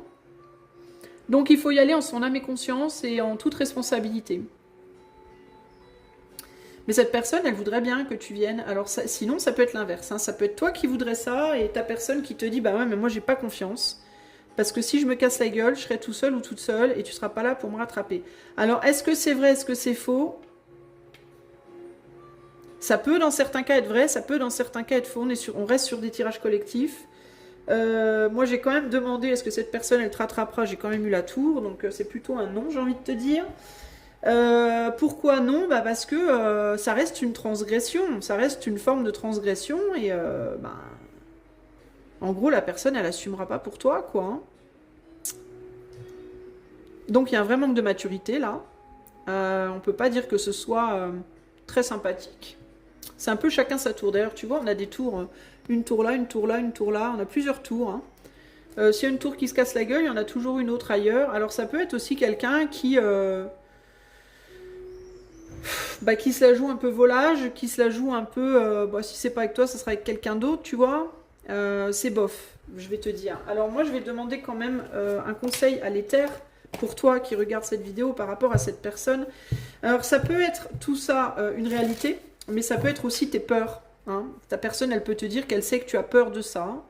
Donc il faut y aller en son âme et conscience et en toute responsabilité. Mais cette personne, elle voudrait bien que tu viennes. Alors ça, sinon, ça peut être l'inverse. Hein. Ça peut être toi qui voudrais ça et ta personne qui te dit « Bah ouais, mais moi, j'ai pas confiance. Parce que si je me casse la gueule, je serai tout seul ou toute seule et tu seras pas là pour me rattraper. » Alors, est-ce que c'est vrai, est-ce que c'est faux? Ça peut dans certains cas être vrai, ça peut dans certains cas être faux. On reste sur des tirages collectifs. Moi j'ai quand même demandé est-ce que cette personne elle te rattrapera, j'ai quand même eu la tour, donc c'est plutôt un non, j'ai envie de te dire. Pourquoi non? Bah parce que ça reste une transgression, ça reste une forme de transgression et bah, en gros la personne elle assumera pas pour toi quoi. Hein. Donc il y a un vrai manque de maturité là. On peut pas dire que ce soit très sympathique. C'est un peu chacun sa tour. D'ailleurs, tu vois, on a des tours, une tour là, une tour là, une tour là. On a plusieurs tours. Hein. S'il y a une tour qui se casse la gueule, il y en a toujours une autre ailleurs. Alors ça peut être aussi quelqu'un qui se la joue un peu volage, qui se la joue un peu... si c'est pas avec toi, ça sera avec quelqu'un d'autre, tu vois. C'est bof, je vais te dire. Alors moi, je vais demander quand même un conseil à l'éther pour toi qui regarde cette vidéo par rapport à cette personne. Alors ça peut être tout ça une réalité, mais ça peut être aussi tes peurs. Hein. Ta personne, elle peut te dire qu'elle sait que tu as peur de ça. Hein.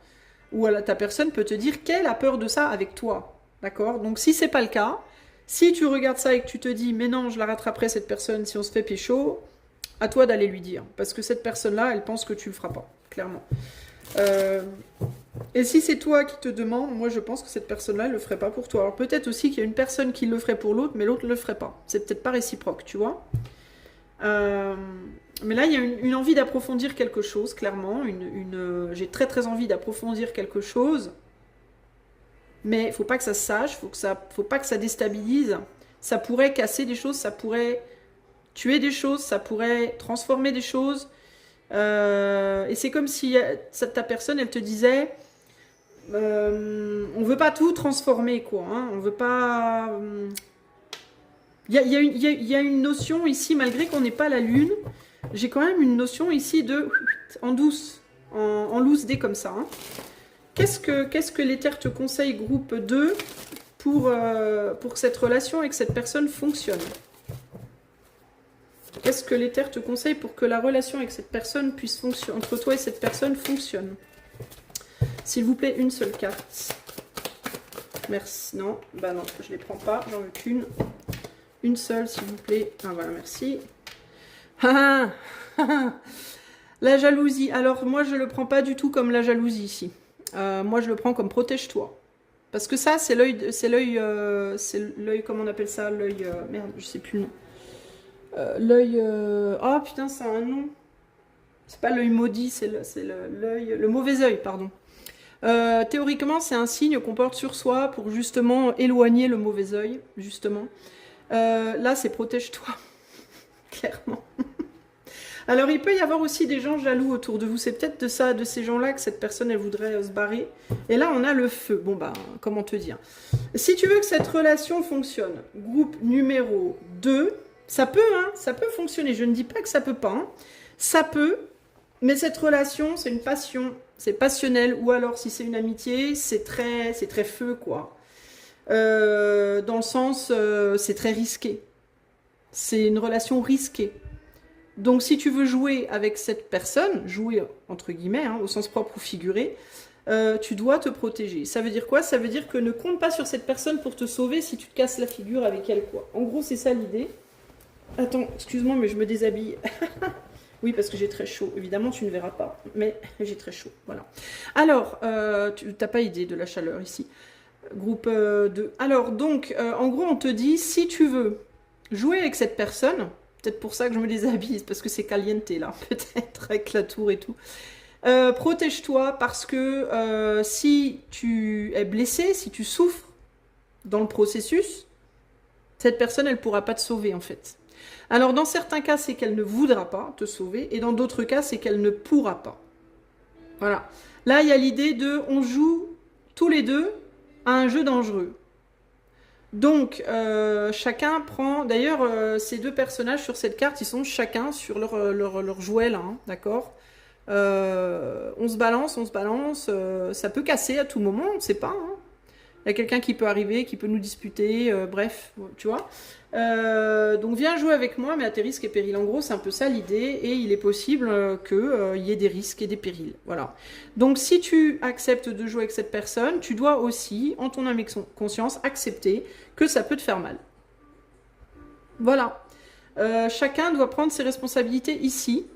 Ou ta personne peut te dire qu'elle a peur de ça avec toi. D'accord? Donc si c'est pas le cas, si tu regardes ça et que tu te dis « Mais non, je la rattraperai cette personne si on se fait pécho », à toi d'aller lui dire. Parce que cette personne-là, elle pense que tu le feras pas, clairement. Et si c'est toi qui te demande, moi je pense que cette personne-là, elle le ferait pas pour toi. Alors peut-être aussi qu'il y a une personne qui le ferait pour l'autre, mais l'autre ne le ferait pas. C'est peut-être pas réciproque, tu vois. Mais là, il y a une envie d'approfondir quelque chose, clairement. J'ai très très envie d'approfondir quelque chose. Mais il faut pas que ça se sache, faut pas que ça déstabilise. Ça pourrait casser des choses, ça pourrait tuer des choses, ça pourrait transformer des choses. Et c'est comme si ta personne, elle te disait on veut pas tout transformer, quoi. Hein, on veut pas... Il y a une notion ici, malgré qu'on n'ait pas la lune, j'ai quand même une notion ici de en douce, en loose dé comme ça. Hein. Qu'est-ce que l'éther te conseille, groupe 2, pour que cette relation avec cette personne fonctionne? Qu'est-ce que l'éther te conseille pour que la relation avec cette personne puisse fonctionner, entre toi et cette personne fonctionne? S'il vous plaît, une seule carte. Merci. Non, bah non, je ne les prends pas, j'en veux qu'une. Une seule, s'il vous plaît. Ah voilà, merci. La jalousie. Alors, moi, je ne le prends pas du tout comme la jalousie ici. Moi, je le prends comme protège-toi. Parce que ça, c'est l'œil, comment on appelle ça? L'œil, merde, je sais plus le nom. L'œil, oh putain, ça a un nom. C'est pas l'œil maudit, c'est le mauvais œil, pardon. Théoriquement, c'est un signe qu'on porte sur soi pour justement éloigner le mauvais œil, justement. Là, c'est protège-toi, clairement. Alors, il peut y avoir aussi des gens jaloux autour de vous. C'est peut-être de ces gens-là que cette personne, elle voudrait se barrer. Et là, on a le feu. Bon, bah, comment te dire? Si tu veux que cette relation fonctionne, groupe numéro 2, ça peut, hein, ça peut fonctionner. Je ne dis pas que ça peut pas. Hein. Ça peut, mais cette relation, c'est une passion. C'est passionnel. Ou alors, si c'est une amitié, c'est très feu, quoi. Dans le sens, c'est très risqué. C'est une relation risquée. Donc, si tu veux jouer avec cette personne, jouer entre guillemets, hein, au sens propre ou figuré, tu dois te protéger. Ça veut dire quoi? Ça veut dire que ne compte pas sur cette personne pour te sauver si tu te casses la figure avec elle, quoi. En gros, c'est ça l'idée. Attends, excuse-moi, mais je me déshabille. Oui, parce que j'ai très chaud. Évidemment, tu ne verras pas, mais j'ai très chaud. Voilà. Alors, tu n'as pas idée de la chaleur ici. Groupe 2. Alors, donc, en gros, on te dit, si tu veux jouer avec cette personne... Peut-être pour ça que je me déshabille, parce que c'est caliente là, peut-être, avec la tour et tout. Protège-toi parce que si tu es blessé, si tu souffres dans le processus, cette personne, elle ne pourra pas te sauver en fait. Alors dans certains cas, c'est qu'elle ne voudra pas te sauver, et dans d'autres cas, c'est qu'elle ne pourra pas. Voilà. Là, il y a l'idée de, on joue tous les deux à un jeu dangereux. Donc, chacun prend... D'ailleurs, ces deux personnages sur cette carte, ils sont chacun sur leur jouet, là, hein, d'accord? On se balance, ça peut casser à tout moment, on ne sait pas. Hein. Il y a quelqu'un qui peut arriver, qui peut nous disputer, bref, tu vois. Donc, viens jouer avec moi, mais à tes risques et périls. En gros, c'est un peu ça l'idée, et il est possible qu'il y ait des risques et des périls. Voilà. Donc, si tu acceptes de jouer avec cette personne, tu dois aussi, en ton âme et conscience, accepter que ça peut te faire mal. Voilà. Chacun doit prendre ses responsabilités ici.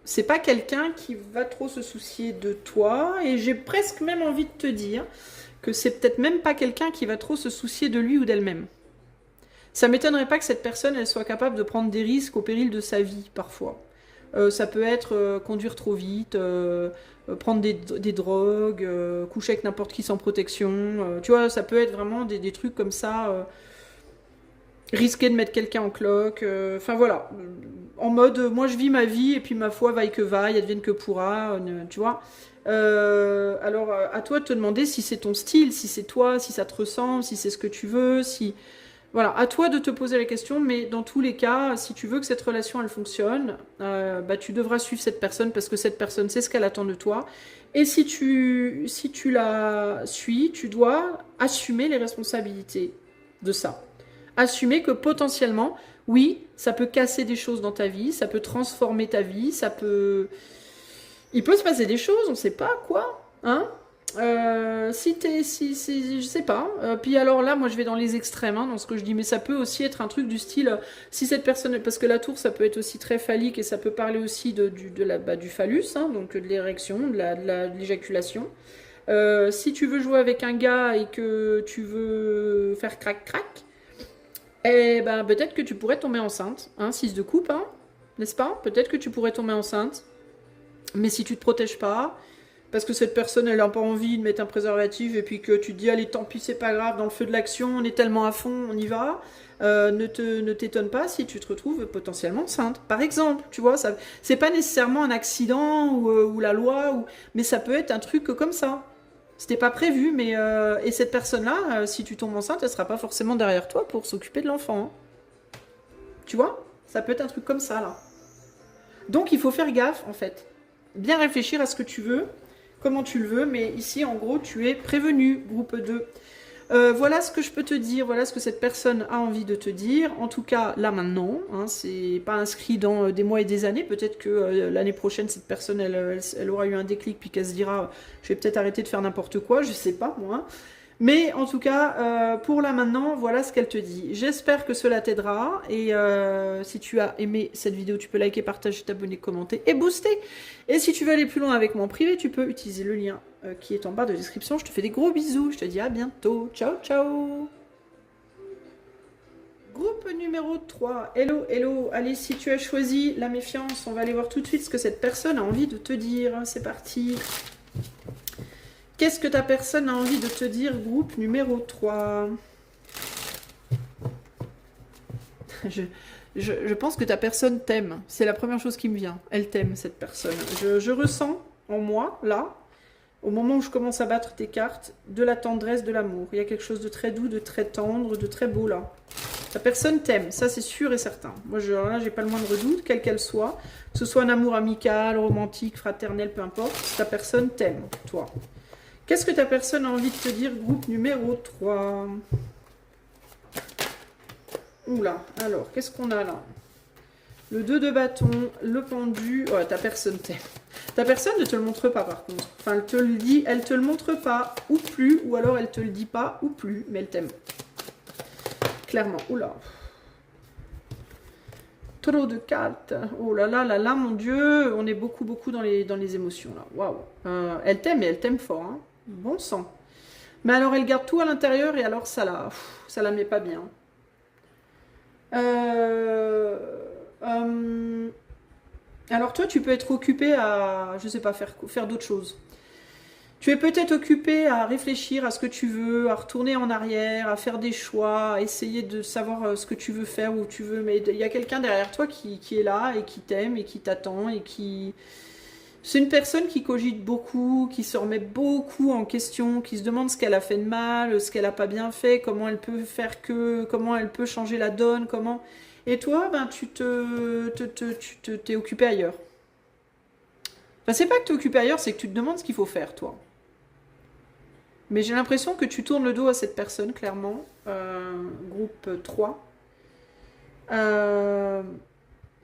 C'est pas quelqu'un qui va trop se soucier de toi, et j'ai presque même envie de te dire que c'est peut-être même pas quelqu'un qui va trop se soucier de lui ou d'elle-même. Ça m'étonnerait pas que cette personne, elle soit capable de prendre des risques au péril de sa vie, parfois. Ça peut être conduire trop vite, prendre des drogues, coucher avec n'importe qui sans protection. Tu vois, ça peut être vraiment des trucs comme ça. Risquer de mettre quelqu'un en cloque. Enfin voilà. En mode, moi je vis ma vie et puis ma foi vaille que vaille, advienne que pourra. Tu vois. Alors, à toi de te demander si c'est ton style, si c'est toi, si ça te ressemble, si c'est ce que tu veux, si... Voilà, à toi de te poser la question, mais dans tous les cas, si tu veux que cette relation, elle fonctionne, bah, tu devras suivre cette personne parce que cette personne, c'est ce qu'elle attend de toi. Et si tu la suis, tu dois assumer les responsabilités de ça. Assumer que potentiellement, oui, ça peut casser des choses dans ta vie, ça peut transformer ta vie, ça peut... Il peut se passer des choses, on ne sait pas quoi, hein. Je sais pas. Puis alors là, moi je vais dans les extrêmes, hein, dans ce que je dis, mais ça peut aussi être un truc du style, si cette personne, parce que la tour, ça peut être aussi très phallique et ça peut parler aussi du phallus, hein, donc de l'érection, de l'éjaculation. Si tu veux jouer avec un gars et que tu veux faire crac-crac, eh ben peut-être que tu pourrais tomber enceinte, hein, 6 de coupe, hein, n'est-ce pas? Peut-être que tu pourrais tomber enceinte, mais si tu te protèges pas, parce que cette personne, elle n'a pas envie de mettre un préservatif, et puis que tu te dis, allez, tant pis, c'est pas grave, dans le feu de l'action, on est tellement à fond, on y va, ne t'étonne pas si tu te retrouves potentiellement enceinte, par exemple, tu vois, c'est pas nécessairement un accident, ou la loi, mais ça peut être un truc comme ça. C'était pas prévu, mais... et cette personne-là, si tu tombes enceinte, elle sera pas forcément derrière toi pour s'occuper de l'enfant. Hein. Tu vois? Ça peut être un truc comme ça, là. Donc, il faut faire gaffe, en fait. Bien réfléchir à ce que tu veux, comment tu le veux, mais ici, en gros, tu es prévenu, groupe 2. Voilà ce que je peux te dire, voilà ce que cette personne a envie de te dire. En tout cas, là maintenant, hein, c'est pas inscrit dans des mois et des années. Peut-être que l'année prochaine, cette personne, elle aura eu un déclic, puis qu'elle se dira, je vais peut-être arrêter de faire n'importe quoi, je sais pas moi. Mais en tout cas, pour là maintenant, voilà ce qu'elle te dit. J'espère que cela t'aidera. Et si tu as aimé cette vidéo, tu peux liker, partager, t'abonner, commenter et booster. Et si tu veux aller plus loin avec moi en privé, tu peux utiliser le lien qui est en bas de la description. Je te fais des gros bisous. Je te dis à bientôt. Ciao, ciao. Groupe numéro 3. Hello, hello. Allez, si tu as choisi la méfiance, on va aller voir tout de suite ce que cette personne a envie de te dire. C'est parti. Qu'est-ce que ta personne a envie de te dire, groupe numéro 3? Je pense que ta personne t'aime. C'est la première chose qui me vient. Elle t'aime, cette personne. Je ressens en moi, là, au moment où je commence à battre tes cartes, de la tendresse, de l'amour. Il y a quelque chose de très doux, de très tendre, de très beau, là. Ta personne t'aime, ça c'est sûr et certain. Moi, là, j'ai pas le moindre doute, quelle qu'elle soit. Que ce soit un amour amical, romantique, fraternel, peu importe. Ta personne t'aime, toi. Qu'est-ce que ta personne a envie de te dire, groupe numéro 3? Oula, alors, qu'est-ce qu'on a là? Le 2 de bâton, le pendu... Oh, ta personne t'aime. Ta personne ne te le montre pas, par contre. Enfin, elle te le dit, elle te le montre pas, ou plus, ou alors elle te le dit pas, ou plus, mais elle t'aime. Clairement, oula. Trop de cartes. Oh là là là là, mon Dieu. On est beaucoup dans les émotions, là. Waouh. Elle t'aime, et elle t'aime fort, hein. Bon sang. Mais alors, elle garde tout à l'intérieur et alors ça la met pas bien. Alors toi, tu peux être occupé à, je sais pas, faire d'autres choses. Tu es peut-être occupé à réfléchir à ce que tu veux, à retourner en arrière, à faire des choix, à essayer de savoir ce que tu veux faire, où tu veux. Mais il y a quelqu'un derrière toi qui est là et qui t'aime et qui t'attend et qui... C'est une personne qui cogite beaucoup, qui se remet beaucoup en question, qui se demande ce qu'elle a fait de mal, ce qu'elle n'a pas bien fait, comment elle peut faire comment elle peut changer la donne, comment... Et toi, ben, tu t'es occupé ailleurs. Enfin, c'est pas que tu es occupé ailleurs, c'est que tu te demandes ce qu'il faut faire, toi. Mais j'ai l'impression que tu tournes le dos à cette personne, clairement. Groupe 3.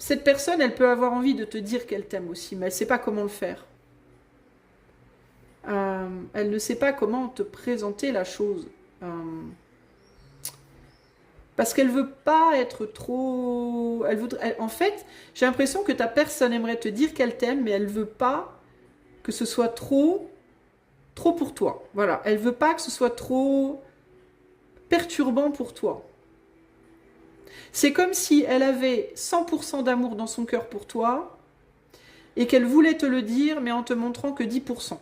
Cette personne, elle peut avoir envie de te dire qu'elle t'aime aussi, mais elle ne sait pas comment le faire. Elle ne sait pas comment te présenter la chose. Parce qu'elle veut pas être trop... En fait, j'ai l'impression que ta personne aimerait te dire qu'elle t'aime, mais elle veut pas que ce soit trop pour toi. Voilà, elle veut pas que ce soit trop perturbant pour toi. C'est comme si elle avait 100% d'amour dans son cœur pour toi et qu'elle voulait te le dire, mais en te montrant que 10%.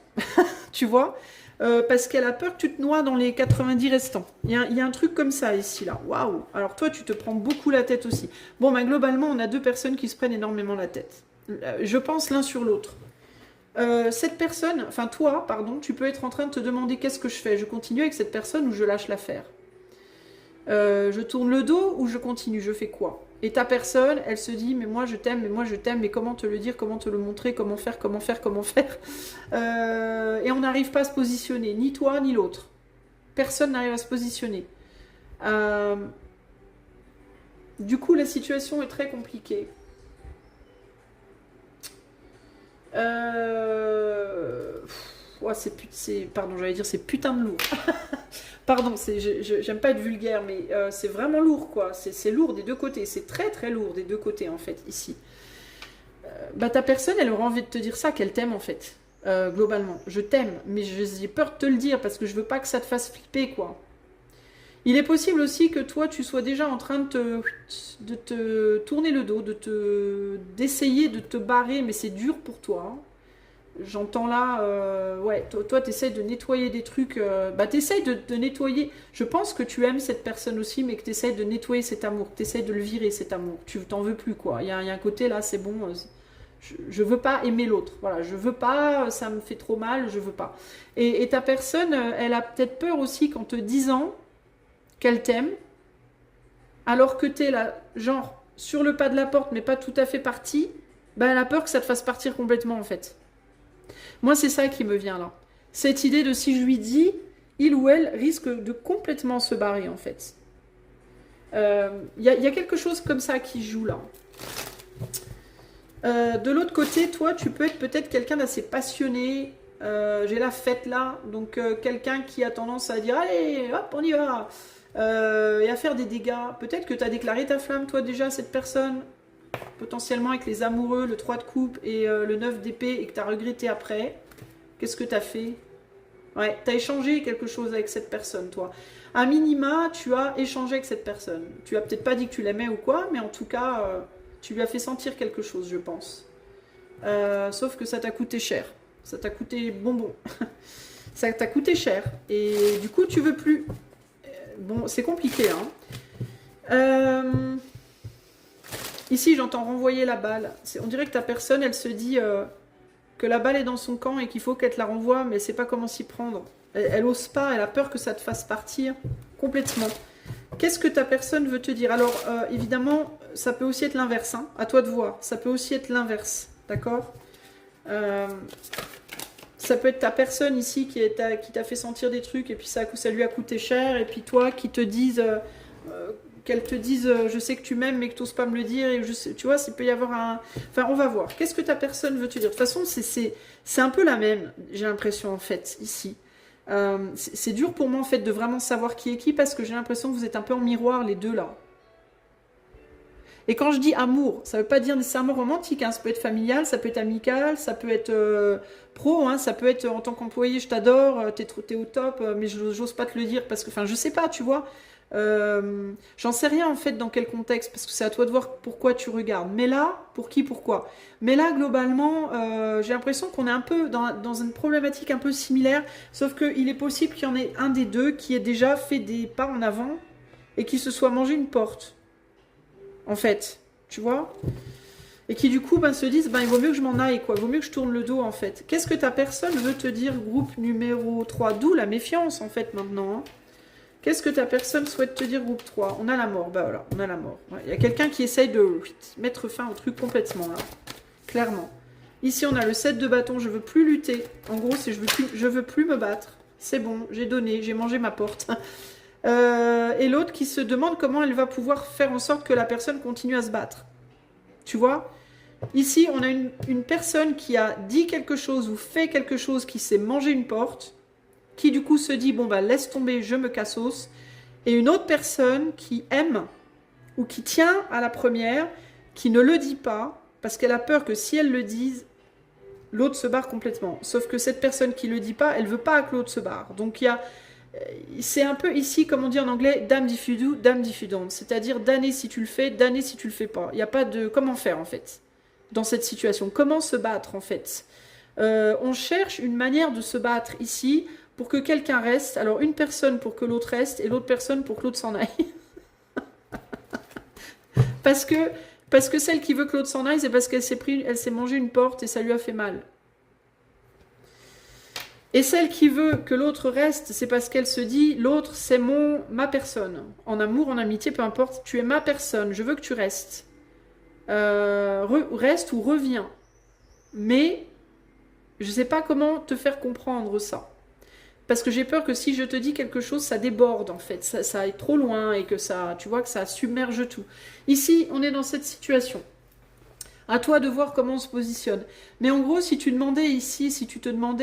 Tu vois, parce qu'elle a peur que tu te noies dans les 90 restants. Il y a un truc comme ça ici, là. Waouh. Alors toi, tu te prends beaucoup la tête aussi. Bon, ben, globalement, on a deux personnes qui se prennent énormément la tête. Je pense l'un sur l'autre. Cette personne, enfin toi, pardon, tu peux être en train de te demander qu'est-ce que je fais. Je continue avec cette personne ou je lâche l'affaire. Je tourne le dos ou je continue, je fais quoi? Et ta personne, elle se dit, mais moi je t'aime, mais comment te le dire, comment te le montrer, comment faire et on n'arrive pas à se positionner, ni toi ni l'autre. Personne n'arrive à se positionner. Du coup, la situation est très compliquée. Ouais, pardon, j'allais dire c'est putain de lourd. Pardon, j'aime pas être vulgaire, mais c'est vraiment lourd, quoi. C'est lourd des deux côtés. C'est très très lourd des deux côtés, en fait, ici. Bah, ta personne, elle aura envie de te dire ça, qu'elle t'aime, en fait. Globalement. Je t'aime, mais j'ai peur de te le dire, parce que je veux pas que ça te fasse flipper, quoi. Il est possible aussi que toi, tu sois déjà en train de te tourner le dos, d'essayer de te barrer, mais c'est dur pour toi, hein. J'entends là, ouais, toi t'essayes de nettoyer des trucs, bah t'essayes de nettoyer, je pense que tu aimes cette personne aussi, mais que t'essayes de nettoyer cet amour, que t'essayes de le virer cet amour, tu t'en veux plus, quoi, il y a un côté là, c'est bon, je veux pas aimer l'autre. Voilà, je veux pas, ça me fait trop mal, je veux pas. Et ta personne, elle a peut-être peur aussi qu'en te disant qu'elle t'aime, alors que t'es là, genre, sur le pas de la porte, mais pas tout à fait parti, ben elle a peur que ça te fasse partir complètement, en fait. Moi, c'est ça qui me vient là. Cette idée de si je lui dis, il ou elle risque de complètement se barrer, en fait. Y a quelque chose comme ça qui joue là. De l'autre côté, toi, tu peux être peut-être quelqu'un d'assez passionné. J'ai la fête là, donc quelqu'un qui a tendance à dire allez, hop, on y va, et à faire des dégâts. Peut-être que tu as déclaré ta flamme, toi, déjà, à cette personne, potentiellement avec les amoureux, le 3 de coupe et le 9 d'épée, et que tu as regretté après. Qu'est-ce que tu as fait? Ouais, tu as échangé quelque chose avec cette personne, toi. À minima, tu as échangé avec cette personne. Tu as peut-être pas dit que tu l'aimais ou quoi, mais en tout cas, tu lui as fait sentir quelque chose, je pense. Sauf que ça t'a coûté cher. Ça t'a coûté bonbon. Ça t'a coûté cher. Et du coup, tu veux plus. Bon, c'est compliqué, hein. Ici, j'entends renvoyer la balle. On dirait que ta personne, elle se dit que la balle est dans son camp et qu'il faut qu'elle te la renvoie, mais elle sait pas comment s'y prendre. Elle ose pas, elle a peur que ça te fasse partir complètement. Qu'est-ce que ta personne veut te dire? Alors, évidemment, ça peut aussi être l'inverse, hein. À toi de voir. Ça peut aussi être l'inverse, d'accord? Ça peut être ta personne ici qui t'a fait sentir des trucs et puis ça lui a coûté cher, et puis toi qui te dise, qu'elle te dise je sais que tu m'aimes mais que tu n'oses pas me le dire, et tu vois, il peut y avoir un... Enfin, on va voir. Qu'est-ce que ta personne veut te dire? De toute façon, c'est un peu la même, j'ai l'impression, en fait, ici. C'est dur pour moi, en fait, de vraiment savoir qui est qui, parce que j'ai l'impression que vous êtes un peu en miroir, les deux, là. Et quand je dis amour, ça ne veut pas dire nécessairement romantique, hein. Ça peut être familial, ça peut être amical, ça peut être pro, hein. Ça peut être en tant qu'employé, je t'adore, t'es au top, mais j'ose pas te le dire parce que, enfin, je sais pas, tu vois. J'en sais rien en fait dans quel contexte, parce que c'est à toi de voir pourquoi tu regardes. Mais là, pour qui, pourquoi. Mais là, globalement, j'ai l'impression qu'on est un peu dans une problématique un peu similaire, sauf qu'il est possible qu'il y en ait un des deux qui ait déjà fait des pas en avant et qui se soit mangé une porte. En fait, tu vois, et qui du coup se disent il vaut mieux que je m'en aille, quoi, il vaut mieux que je tourne le dos, en fait. Qu'est-ce que ta personne veut te dire, groupe numéro 3? D'où la méfiance, en fait, maintenant, hein. Qu'est-ce que ta personne souhaite te dire, groupe 3? On a la mort, bah voilà, on a la mort. Il y a quelqu'un qui essaye de mettre fin au truc complètement, là, clairement. Ici, on a le 7 de bâton, je veux plus lutter. En gros, c'est je veux plus me battre. C'est bon, j'ai donné, j'ai mangé ma porte. Et l'autre qui se demande comment elle va pouvoir faire en sorte que la personne continue à se battre. Tu vois? Ici, on a une personne qui a dit quelque chose ou fait quelque chose, qui s'est mangé une porte, qui du coup se dit, bon bah laisse tomber, je me cassos. Et une autre personne qui aime ou qui tient à la première, qui ne le dit pas, parce qu'elle a peur que si elle le dise, l'autre se barre complètement. Sauf que cette personne qui le dit pas, elle veut pas que l'autre se barre. Donc c'est un peu ici, comme on dit en anglais, damned if you do, damned if you don't. C'est-à-dire damné si tu le fais, damné si tu le fais pas. Il n'y a pas de comment faire, en fait, dans cette situation. Comment se battre, en fait. On cherche une manière de se battre ici pour que quelqu'un reste. Alors, une personne pour que l'autre reste et l'autre personne pour que l'autre s'en aille. parce que celle qui veut que l'autre s'en aille, c'est parce qu'elle s'est mangé une porte et ça lui a fait mal. Et celle qui veut que l'autre reste, c'est parce qu'elle se dit, l'autre, c'est ma personne. En amour, en amitié, peu importe, tu es ma personne, je veux que tu restes. Reste ou reviens. Mais, je ne sais pas comment te faire comprendre ça. Parce que j'ai peur que si je te dis quelque chose, ça déborde, en fait. Ça aille trop loin et que ça, tu vois, que ça submerge tout. Ici, on est dans cette situation. À toi de voir comment on se positionne. Mais en gros, si tu te demandais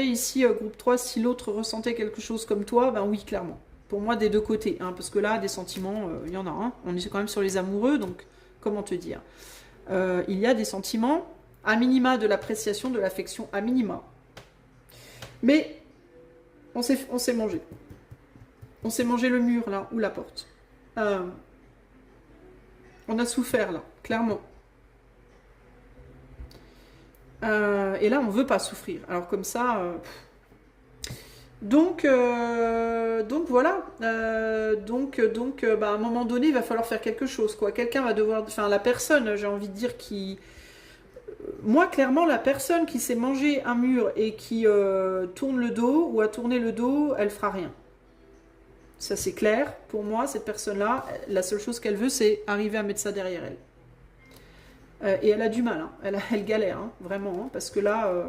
ici, groupe 3, si l'autre ressentait quelque chose comme toi, ben oui, clairement. Pour moi, des deux côtés. Hein, parce que là, des sentiments, il y en a un. On est quand même sur les amoureux, donc comment te dire, il y a des sentiments, à minima de l'appréciation, de l'affection, à minima. Mais on s'est mangé. On s'est mangé le mur, là, ou la porte. On a souffert, là, clairement. Et là, on ne veut pas souffrir. Alors comme ça... Donc voilà. À un moment donné, il va falloir faire quelque chose, quoi. Quelqu'un va devoir... Enfin, la personne, j'ai envie de dire, qui... moi, clairement, la personne qui s'est mangé un mur et qui tourne le dos ou a tourné le dos, elle fera rien. Ça, c'est clair. Pour moi, cette personne-là, la seule chose qu'elle veut, c'est arriver à mettre ça derrière elle. Et elle a du mal, hein. Elle galère, hein, vraiment, hein, parce que là,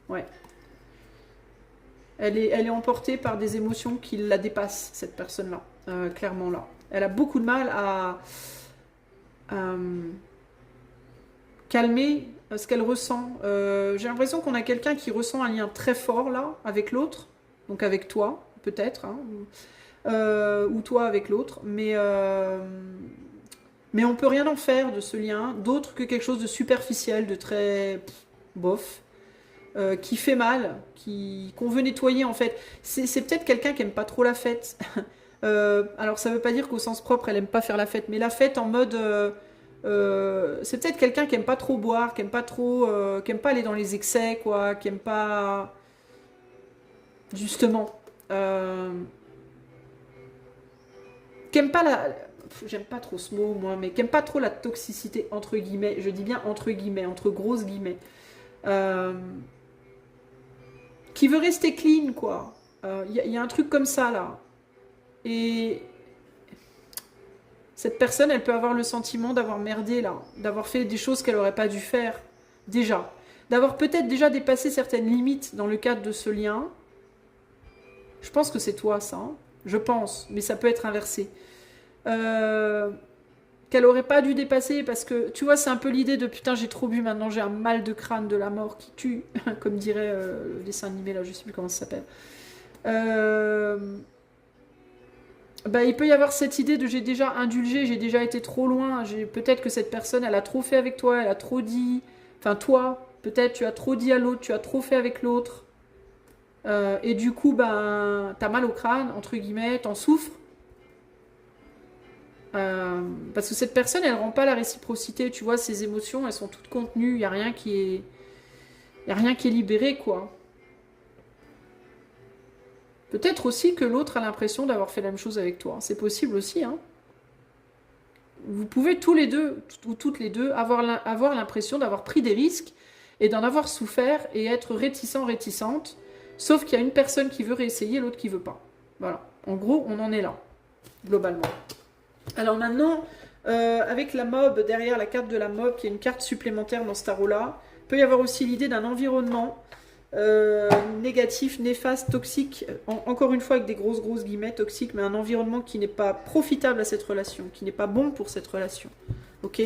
ouais. Elle est emportée par des émotions qui la dépassent, cette personne-là, clairement là. Elle a beaucoup de mal à calmer ce qu'elle ressent. J'ai l'impression qu'on a quelqu'un qui ressent un lien très fort là, avec l'autre, donc avec toi, peut-être, hein, ou toi avec l'autre, mais on peut rien en faire de ce lien, d'autre que quelque chose de superficiel, de très bof, qui fait mal, qu'on veut nettoyer en fait. C'est peut-être quelqu'un qui aime pas trop la fête. Alors ça veut pas dire qu'au sens propre elle aime pas faire la fête, mais la fête en mode c'est peut-être quelqu'un qui aime pas trop boire, qui aime pas trop, qui aime pas aller dans les excès, quoi, qui aime pas justement, qui aime pas j'aime pas trop ce mot moi, mais qui aime pas trop la toxicité entre guillemets. Je dis bien entre guillemets, entre grosses guillemets. Qui veut rester clean, quoi. Y a un truc comme ça, là. Et cette personne, elle peut avoir le sentiment d'avoir merdé, là. D'avoir fait des choses qu'elle aurait pas dû faire, déjà. D'avoir peut-être déjà dépassé certaines limites dans le cadre de ce lien. Je pense que c'est toi, ça. Hein. Je pense, mais ça peut être inversé. Qu'elle aurait pas dû dépasser parce que, tu vois, c'est un peu l'idée de putain, j'ai trop bu, maintenant j'ai un mal de crâne de la mort qui tue, comme dirait le dessin animé là, je sais plus comment ça s'appelle. Bah, il peut y avoir cette idée de j'ai déjà indulgé, j'ai déjà été trop loin, peut-être que cette personne, elle a trop fait avec toi, elle a trop dit, enfin toi, peut-être tu as trop dit à l'autre, tu as trop fait avec l'autre, et du coup, ben, t'as mal au crâne, entre guillemets, t'en souffres. Parce que cette personne, elle rend pas la réciprocité, tu vois, ses émotions, elles sont toutes contenues, il n'y a rien qui est libéré, quoi. Peut-être aussi que l'autre a l'impression d'avoir fait la même chose avec toi. C'est possible aussi, hein. Vous pouvez tous les deux, ou toutes les deux, avoir l'impression d'avoir pris des risques et d'en avoir souffert et être réticente, sauf qu'il y a une personne qui veut réessayer, l'autre qui veut pas. Voilà. En gros, on en est là, globalement. Alors maintenant, avec la mob, derrière la carte de la mob, qui est une carte supplémentaire dans ce tarot-là, il peut y avoir aussi l'idée d'un environnement négatif, néfaste, toxique, encore une fois avec des grosses guillemets, toxique, mais un environnement qui n'est pas profitable à cette relation, qui n'est pas bon pour cette relation. Ok ?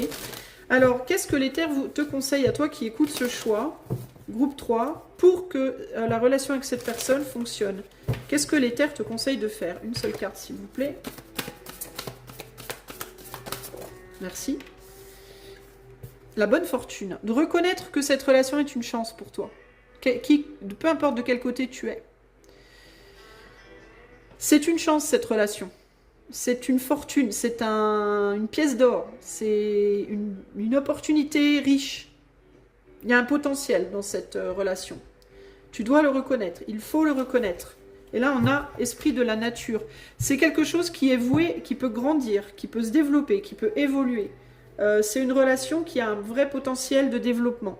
Alors, qu'est-ce que l'éther te conseille à toi qui écoute ce choix, groupe 3, pour que la relation avec cette personne fonctionne ? Qu'est-ce que l'éther te conseille de faire ? Une seule carte, s'il vous plaît. Merci. La bonne fortune. De reconnaître que cette relation est une chance pour toi. Peu importe de quel côté tu es. C'est une chance, cette relation. C'est une fortune. C'est une pièce d'or. C'est une opportunité riche. Il y a un potentiel dans cette relation. Tu dois le reconnaître. Il faut le reconnaître. Et là, on a esprit de la nature. C'est quelque chose qui est voué, qui peut grandir, qui peut se développer, qui peut évoluer. C'est une relation qui a un vrai potentiel de développement.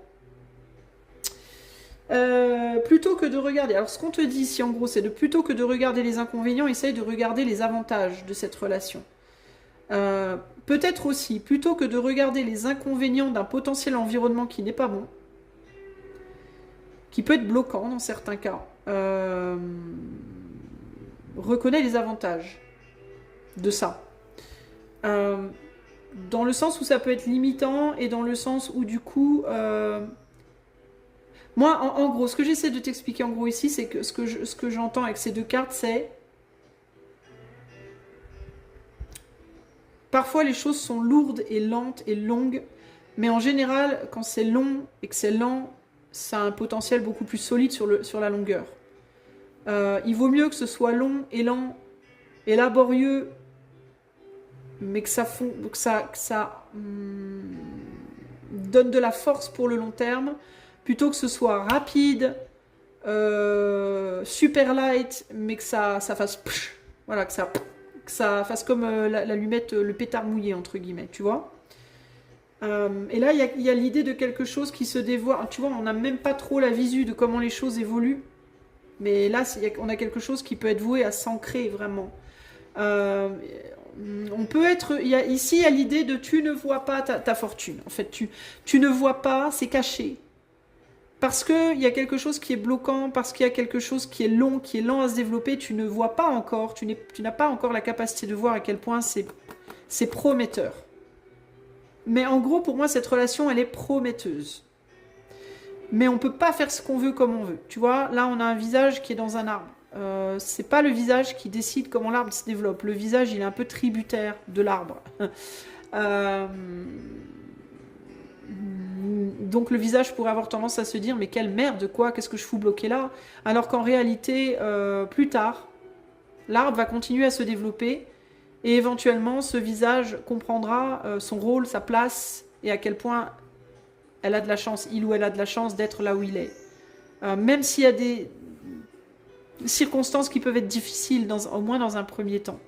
Plutôt que de regarder... Alors, ce qu'on te dit ici, en gros, c'est plutôt que de regarder les inconvénients, essaye de regarder les avantages de cette relation. Peut-être aussi, plutôt que de regarder les inconvénients d'un potentiel environnement qui n'est pas bon, qui peut être bloquant dans certains cas, reconnais les avantages de ça. Dans le sens où ça peut être limitant et dans le sens où du coup... moi, en gros, ce que j'essaie de t'expliquer en gros ici, c'est que ce que j'entends avec ces deux cartes, c'est... Parfois, les choses sont lourdes et lentes et longues, mais en général, quand c'est long et que c'est lent, ça a un potentiel beaucoup plus solide sur la longueur. Il vaut mieux que ce soit long et lent et laborieux, mais que ça donne de la force pour le long terme, plutôt que ce soit rapide, super light, mais que ça fasse... Psh, voilà, que ça fasse comme l'allumette, le pétard mouillé, entre guillemets, tu vois. Et là, il y a l'idée de quelque chose qui se dévoile. Tu vois, on n'a même pas trop la visu de comment les choses évoluent. Mais là, on a quelque chose qui peut être voué à s'ancrer vraiment. On peut être... Ici, il y a l'idée de tu ne vois pas ta fortune. En fait, tu ne vois pas, c'est caché. Parce qu'il y a quelque chose qui est bloquant, parce qu'il y a quelque chose qui est lent à se développer, tu ne vois pas encore, tu n'as pas encore la capacité de voir à quel point c'est prometteur. Mais en gros, pour moi, cette relation, elle est prometteuse. Mais on ne peut pas faire ce qu'on veut comme on veut. Tu vois, là, on a un visage qui est dans un arbre. C'est pas le visage qui décide comment l'arbre se développe. Le visage, il est un peu tributaire de l'arbre. Donc le visage pourrait avoir tendance à se dire mais quelle merde, quoi, qu'est-ce que je fous bloqué là? Alors qu'en réalité, plus tard, l'arbre va continuer à se développer et éventuellement ce visage comprendra son rôle, sa place et à quel point elle a de la chance, il ou elle a de la chance d'être là où il est. Même s'il y a des circonstances qui peuvent être difficiles, au moins dans un premier temps.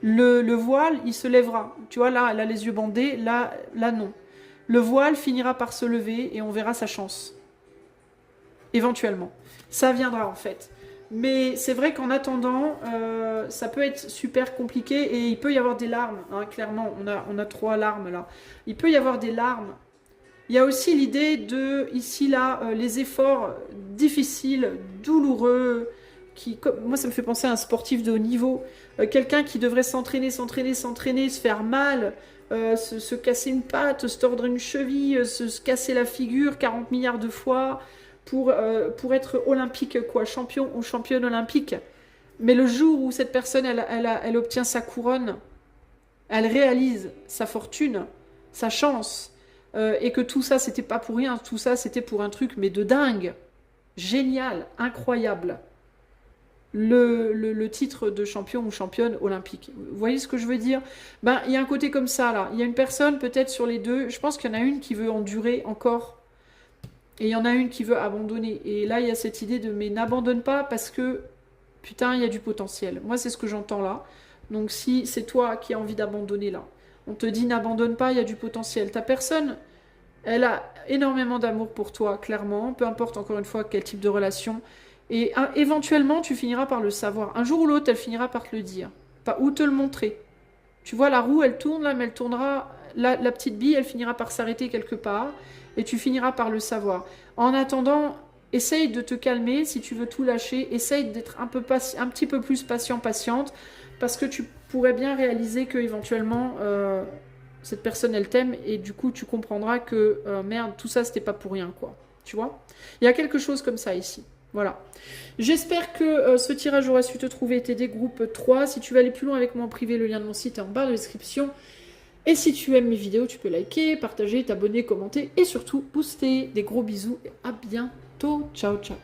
Le voile, il se lèvera. Tu vois, là, elle a les yeux bandés, là non. Le voile finira par se lever et on verra sa chance. Éventuellement. Ça viendra en fait. Mais c'est vrai qu'en attendant, ça peut être super compliqué et il peut y avoir des larmes. Hein, clairement, on a 3 larmes là. Il peut y avoir des larmes. Il y a aussi l'idée de, ici là, les efforts difficiles, douloureux, moi ça me fait penser à un sportif de haut niveau. Quelqu'un qui devrait s'entraîner, se faire mal, se casser une patte, se tordre une cheville, se casser la figure 40 milliards de fois pour être olympique, quoi, champion ou championne olympique. Mais le jour où cette personne, elle obtient sa couronne, elle réalise sa fortune, sa chance, et que tout ça, c'était pas pour rien, tout ça, c'était pour un truc, mais de dingue, génial, incroyable. Le titre de champion ou championne olympique. Vous voyez ce que je veux dire? Ben, il y a un côté comme ça, là. Il y a une personne, peut-être sur les deux, je pense qu'il y en a une qui veut endurer encore, et il y en a une qui veut abandonner. Et là, il y a cette idée de, mais n'abandonne pas parce que, putain, il y a du potentiel. Moi, c'est ce que j'entends là. Donc, si c'est toi qui as envie d'abandonner là, on te dit, n'abandonne pas, il y a du potentiel. Ta personne, elle a énormément d'amour pour toi, clairement, peu importe, encore une fois, quel type de relation. Et éventuellement, tu finiras par le savoir. Un jour ou l'autre, elle finira par te le dire. Ou te le montrer. Tu vois, la roue, elle tourne là, mais elle tournera... La petite bille, elle finira par s'arrêter quelque part. Et tu finiras par le savoir. En attendant, essaye de te calmer si tu veux tout lâcher. Essaye d'être un petit peu plus patiente. Parce que tu pourrais bien réaliser que éventuellement cette personne, elle t'aime. Et du coup, tu comprendras que, merde, tout ça, c'était pas pour rien, quoi. Tu vois? Il y a quelque chose comme ça ici. Voilà. J'espère que ce tirage aura su te trouver et t'aider, groupe 3. Si tu veux aller plus loin avec moi en privé, le lien de mon site est en barre de description. Et si tu aimes mes vidéos, tu peux liker, partager, t'abonner, commenter et surtout booster. Des gros bisous et à bientôt. Ciao, ciao.